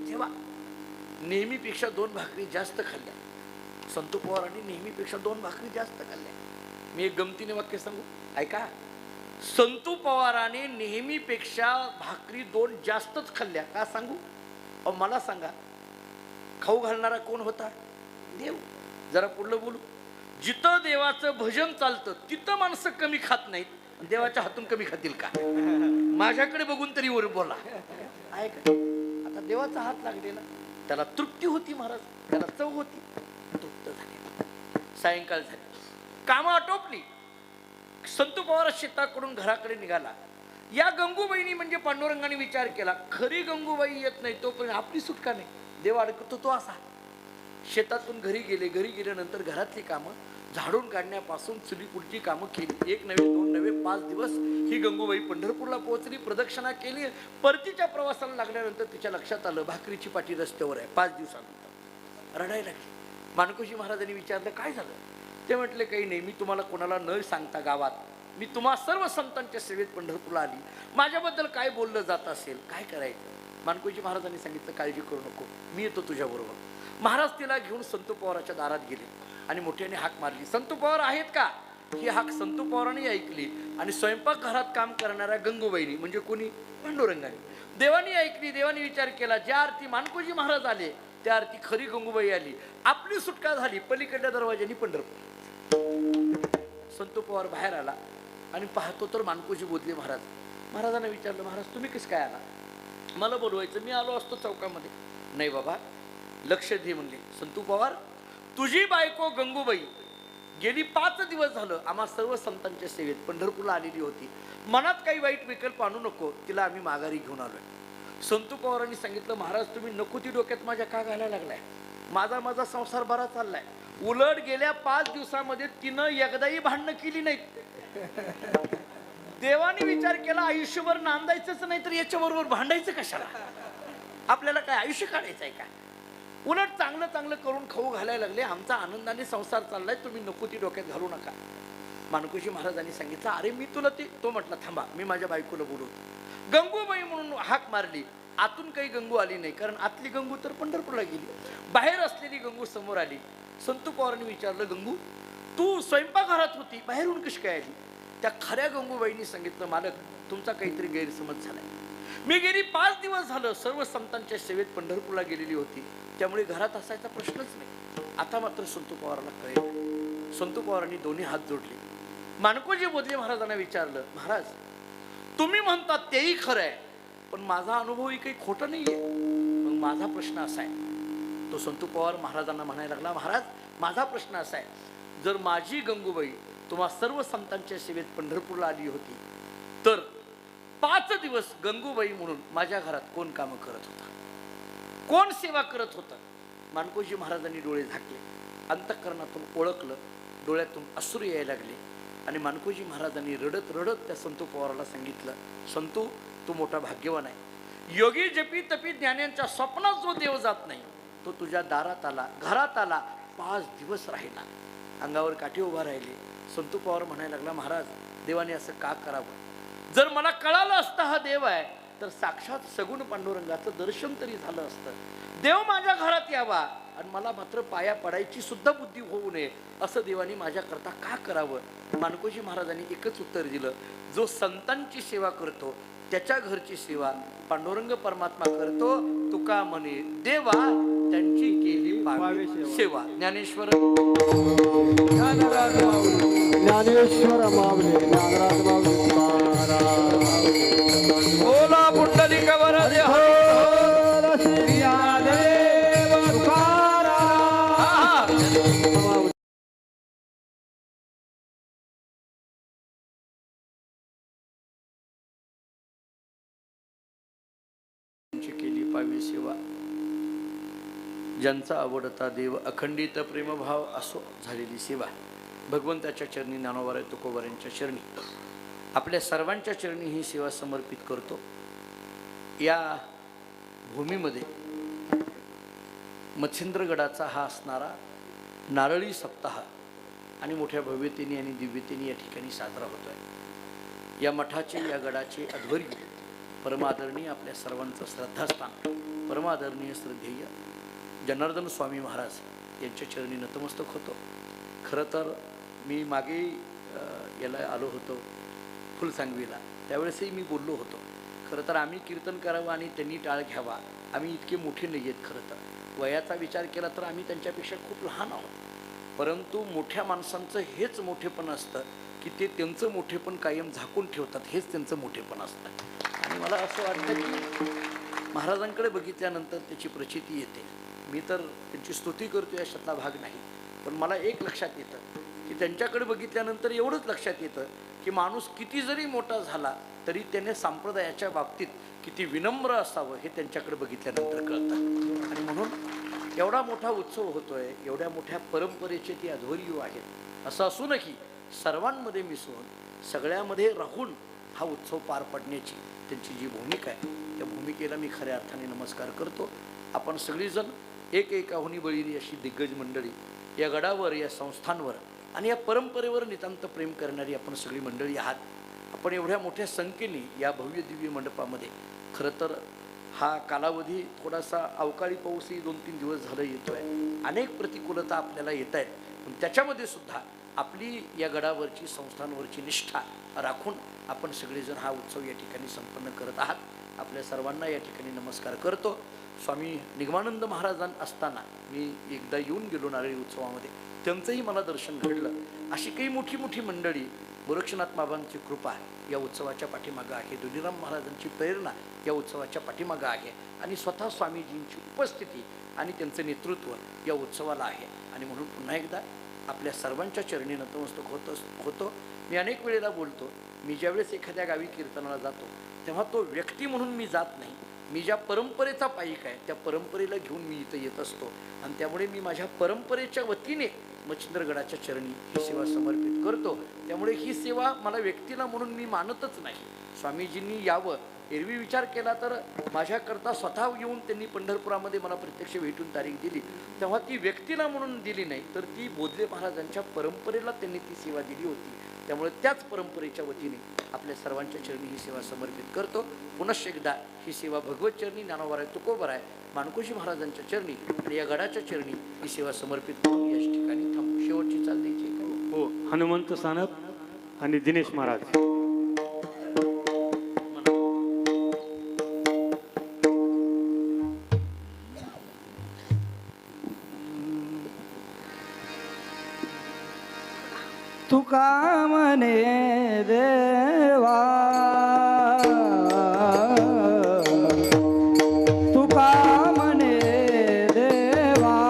जेवा. नेहमीपेक्षा 2 भाकरी जास्त खाल्ल्या. संतू पवारांनी नेहमीपेक्षा 2 भाकरी जास्त खाल्ल्या. मी एक गमतीने वाक्य सांगू, ऐका. संतू पवाराने नेहमीपेक्षा भाकरी 2 जास्तच खाल्ल्या. का सांगू? मला सांगा, खाऊ घालणारा कोण होता? देव. जरा पुढलं बोलू. जिथं देवाचं भजन चालतं तिथं माणसं कमी खात नाहीत, देवाच्या हातून कमी खातील का? माझ्याकडे बघून तरी वर बोला. आहे का? आता देवाचा हात लागलेला, त्याला तृप्ती होती महाराज, त्याला चव होती, तृप्त झाले. सायंकाळ झाली, कामं आटोपली. संतू पवार शेताकडून घराकडे निघाला. या गंगूबाईनी म्हणजे पांडुरंगाने विचार केला, खरी गंगूबाई येत नाही तोपर्यंत आपली सुटका नाही. देव अडकतो तो असा. शेतातून घरी गेले. घरी गेल्यानंतर घरातली कामं झाडून काढण्यापासून चुली पुढची कामं केली. 1 नव्हे 2 नव्हे 5 दिवस ही गंगूबाई पंढरपूरला पोहोचली, प्रदक्षिणा केली. परतीच्या प्रवासाला लागल्यानंतर तिच्या लक्षात आलं भाकरीची पाटी रस्त्यावर आहे. 5 दिवसानंतर रडायला लागली. माणकोजी महाराजांनी विचारलं काय झालं? ते म्हटले काही नाही, मी तुम्हाला कोणाला न सांगता गावात मी तुम्हा सर्व संतांच्या सेवेत पंढरपूरला आली. माझ्याबद्दल काय बोललं जात असेल, काय करायचं? माणकोजी महाराजांनी सांगितलं काळजी करू नको, मी येतो तुझ्याबरोबर. महाराज तिला घेऊन संतू पवाराच्या दारात गेले आणि मोठ्याने हाक मारली, संतू पवार आहेत का? ही हाक संतू पवारांनी ऐकली आणि स्वयंपाकघरात काम करणाऱ्या गंगूबाईनी म्हणजे कोणी? पांडुरंगाने. देवानी ऐकली. देवानी विचार केला, ज्या आरती माणकोजी महाराज आले त्या आरती खरी गंगूबाई आली. आपली सुटका झाली. पलीकडल्या दरवाजानी पंढरपूर. संतू पवार बाहेर आला आणि पाहतो तर माणकोजी बोलले महाराज. महाराजांना विचारलं, महाराज तुम्ही कसं काय आला? मला बोलवायचं, मी आलो असतो चौकामध्ये. नाही बाबा, लक्ष दे म्हणले. संतू पवार, तुझी बायको गंगूबाई गेली 5 दिवस झालं आम्हा सर्व संतांच्या सेवेत पंढरपूरला आलेली होती. मनात काही वाईट विकल्प आणू नको, तिला आम्ही माघारी घेऊन आलोय. संतू पवारांनी सांगितलं, महाराज तुम्ही नको ती डोक्यात माझ्या का घालायला लागलाय? माझा संसार बरा चाललाय. उलट गेल्या 5 दिवसामध्ये तिनं एकदाही भांडणं केली नाहीत. देवाने विचार केला, आयुष्यभर नांदायचंच नाही तर याच्याबरोबर भांडायचं कशाला? आपल्याला काय आयुष्य काढायचं आहे का? उलट चांगलं चांगलं करून खाऊ घालायला लागले. आमचा आनंदाने संसार चाललाय, तुम्ही नको ती डोक्यात घालू नका. माणकोजी महाराजांनी सांगितलं, अरे मी तुला ती. तो म्हटला थांबा, मी माझ्या बायकोला बोलवतो. गंगूबाई म्हणून हाक मारली. आतून काही गंगू आली नाही, कारण आतली गंगू तर पंढरपूरला गेली. बाहेर असलेली गंगू समोर आली. संतू पवारांनी विचारलं, गंगू तू स्वयंपाकघरात होती, बाहेरून कशी काय आली? त्या खऱ्या गंगूबाईंनी सांगितलं, मालक तुमचा काहीतरी गैरसमज झालाय. मी गेली 5 दिवस झालं सर्व संतांच्या सेवेत पंढरपूरला गेलेली होती, त्यामुळे घरात असायचा प्रश्नच नाही. आता मात्र संतू पवारांना कळेल. संतू पवारांनी दोन्ही हात जोडले. माणकोजी बोधले महाराजांना विचारलं, महाराज तुम्ही म्हणतात तेही खरं आहे, पण माझा अनुभवही काही खोटं नाहीये. मग माझा प्रश्न असा आहे. तो संतू पवार महाराजांना म्हणायला लागला, महाराज माझा प्रश्न असा आहे, जर माझी गंगूबाई तुम्हा सर्व संतांच्या सेवेत पंढरपूरला आली होती तर 5 दिवस गंगूबाई म्हणून माझ्या घरात कोण कामं करत होता, कोण सेवा करत होतं? माणकोजी महाराजांनी डोळे झाकले. अंतःकरणातून ओळखलं, डोळ्यातून अश्रू यायला लागले आणि माणकोजी महाराजांनी रडत रडत त्या संतू पवाराला सांगितलं, संतू तू मोठा भाग्यवान आहे. योगी जपी तपी ज्ञानांच्या स्वप्नात जो देव जात नाही तो तुझ्या दारात आला, घरात आला, 5 दिवस राहिला. अंगावर काठी उभा राहिले. संतू पवार म्हणायला लागला, महाराज देवाने असं का करावं? जर मला कळालं असतं हा देव आहे तर साक्षात सगुण पांडुरंगाचं दर्शन तरी झालं असतं. देव माझ्या घरात यावा आणि मला मात्र पाया पडायची सुद्धा बुद्धी होऊ नये, असं देवाने माझ्याकरता का करावं? माणकोजी महाराजांनी एकच उत्तर दिलं, जो संतांची सेवा करतो त्याच्या घरची सेवा पांडुरंग परमात्मा करतो. तुका म्हणे देवा त्यांची केली पावे सेवा. ज्ञानेश्वर ज्ञानेश्वर माऊली ज्ञानराज माऊली ओला पुंडलिक वरदे हरी केली पावी सेवा. ज्यांचा आवडता देव अखंडित प्रेमभाव असो झालेली सेवा भगवंताच्या चरणी, ज्ञानोबा तुकोबारांच्या चरणी, आपल्या सर्वांच्या चरणी ही सेवा समर्पित करतो. या भूमीमध्ये मच्छिंद्रगडाचा हा असणारा नारळी सप्ताह आणि मोठ्या भव्यतेने आणि दिव्यतेने या ठिकाणी साजरा होतो आहे. या मठाचे, या गडाचे अध्वर्य परमादरणीय आपल्या सर्वांचं श्रद्धास्थान परमादरणीय श्रद्धेय जनार्दन स्वामी महाराज यांच्या चरणी नतमस्तक होतो. खरं तर मी मागे याला आलो होतो फुलसांगवीला, त्यावेळेसही मी बोललो होतो, खरं तर आम्ही कीर्तन करावं आणि त्यांनी टाळ घ्यावा. आम्ही इतके मोठे नाही आहेत. खरं तर वयाचा विचार केला तर आम्ही त्यांच्यापेक्षा खूप लहान आहोत. परंतु मोठ्या माणसांचं हेच मोठेपण असतं की ते त्यांचं मोठेपण कायम झाकून ठेवतात, हेच त्यांचं मोठेपण असतं. आणि मला असं वाटतं की महाराजांकडे बघितल्यानंतर त्याची प्रचिती येते. मी तर त्यांची स्तुती करतो याच्यातला भाग नाही, पण मला एक लक्षात येतं की त्यांच्याकडे बघितल्यानंतर एवढंच लक्षात येतं की माणूस किती जरी मोठा झाला तरी त्याने संप्रदायाच्या बाबतीत किती विनम्र असावं हे त्यांच्याकडे बघितल्यानंतर कळतं. आणि म्हणून एवढा मोठा उत्सव होतोय, एवढ्या मोठ्या परंपरेचे ती अध्वर्यू आहेत. असं असून की सर्वांमध्ये मिसळून सगळ्यामध्ये राहून हा उत्सव पार पाडण्याची त्यांची जी भूमिका आहे त्या भूमिकेला मी खऱ्या अर्थाने नमस्कार करतो. आपण सगळीजण एक एकाहुनी बळीली अशी दिग्गज मंडळी या गडावर, या संस्थांवर आणि या परंपरेवर नितांत प्रेम करणारी आपण सगळी मंडळी आहात. आपण एवढ्या मोठ्या संख्येने या भव्य दिव्य मंडपामध्ये, खरं तर हा कालावधी थोडासा अवकाळी पाऊसही 2-3 दिवस झालं येतोय, अनेक प्रतिकूलता आपल्याला येत आहेत, पण त्याच्यामध्ये सुद्धा आपली या गडावरची, संस्थांवरची निष्ठा राखून आपण सगळेजण हा उत्सव या ठिकाणी संपन्न करत आहात. आपल्या सर्वांना या ठिकाणी नमस्कार करतो. स्वामी निगमानंद महाराजां असताना मी एकदा येऊन गेलो नारळी उत्सवामध्ये, त्यांचंही मला दर्शन घडलं. अशी काही मोठी मोठी मंडळी, गोरक्षनाथ बाबांची कृपा या उत्सवाच्या पाठीमागं आहे, दुलीराम महाराजांची प्रेरणा या उत्सवाच्या पाठीमागं आहे आणि स्वतः स्वामीजींची उपस्थिती आणि त्यांचं नेतृत्व या उत्सवाला आहे. आणि म्हणून पुन्हा एकदा आपल्या सर्वांच्या चरणी नतमस्तक होतो. मी अनेक वेळेला बोलतो, मी ज्यावेळेस एखाद्या गावी कीर्तनाला जातो तेव्हा तो व्यक्ती म्हणून मी जात नाही, मी ज्या परंपरेचा पाईक आहे त्या परंपरेला घेऊन मी इथं येत असतो. आणि त्यामुळे मी माझ्या परंपरेच्या वतीने मच्छिंद्रगडाच्या चरणी ही सेवा समर्पित करतो. त्यामुळे ही सेवा मला व्यक्तीला म्हणून मी मानतच नाही. स्वामीजींनी यावं, एरवी विचार केला तर माझ्याकरता स्वतः येऊन त्यांनी पंढरपुरामध्ये मला प्रत्यक्ष भेटून तारीख दिली, तेव्हा ती व्यक्तीला म्हणून दिली नाही, तर ती बोधले महाराजांच्या परंपरेला त्यांनी ती सेवा दिली होती. त्यामुळे त्याच परंपरेच्या वतीने आपल्या सर्वांच्या चरणी ही सेवा समर्पित करतो. पुनश्च एकदा ही सेवा भगवत चरणी, ज्ञानोबाराय तुकोबाराय, माणकोजी महाराजांच्या चरणी आणि या गडाच्या चरणी ही सेवा समर्पित करून या ठिकाणी थांबू. शेवटची चाल द्यायची का? हो, हनुमंत सानप आणि दिनेश महाराज. तुका म्हणे देवा, तुका म्हणे देवा,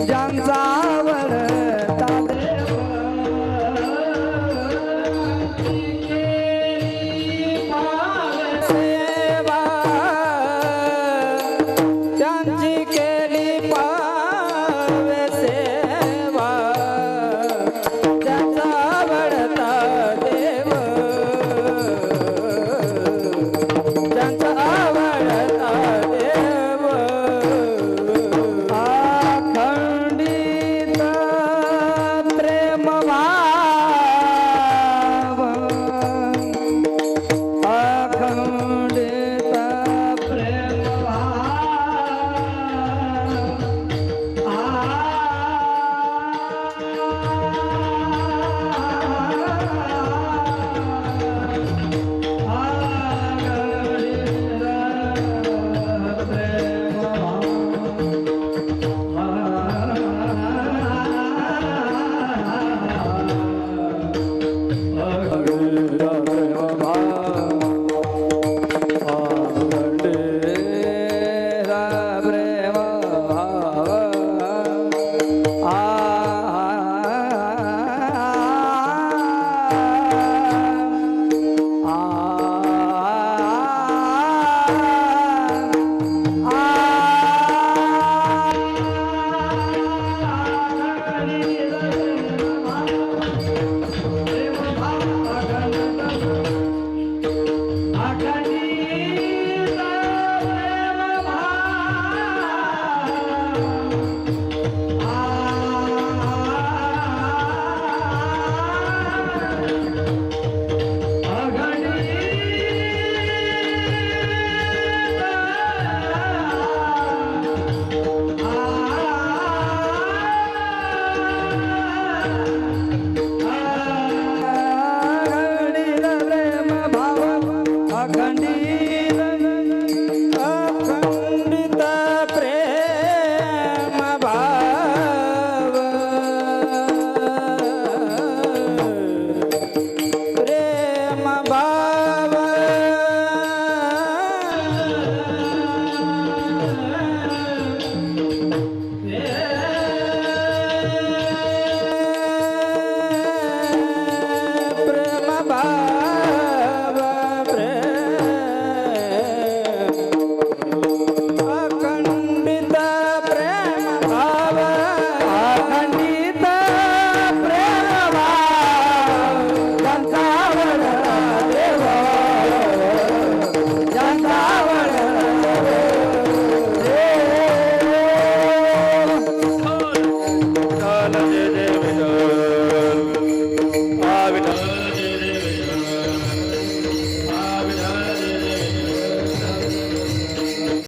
ज्यांचा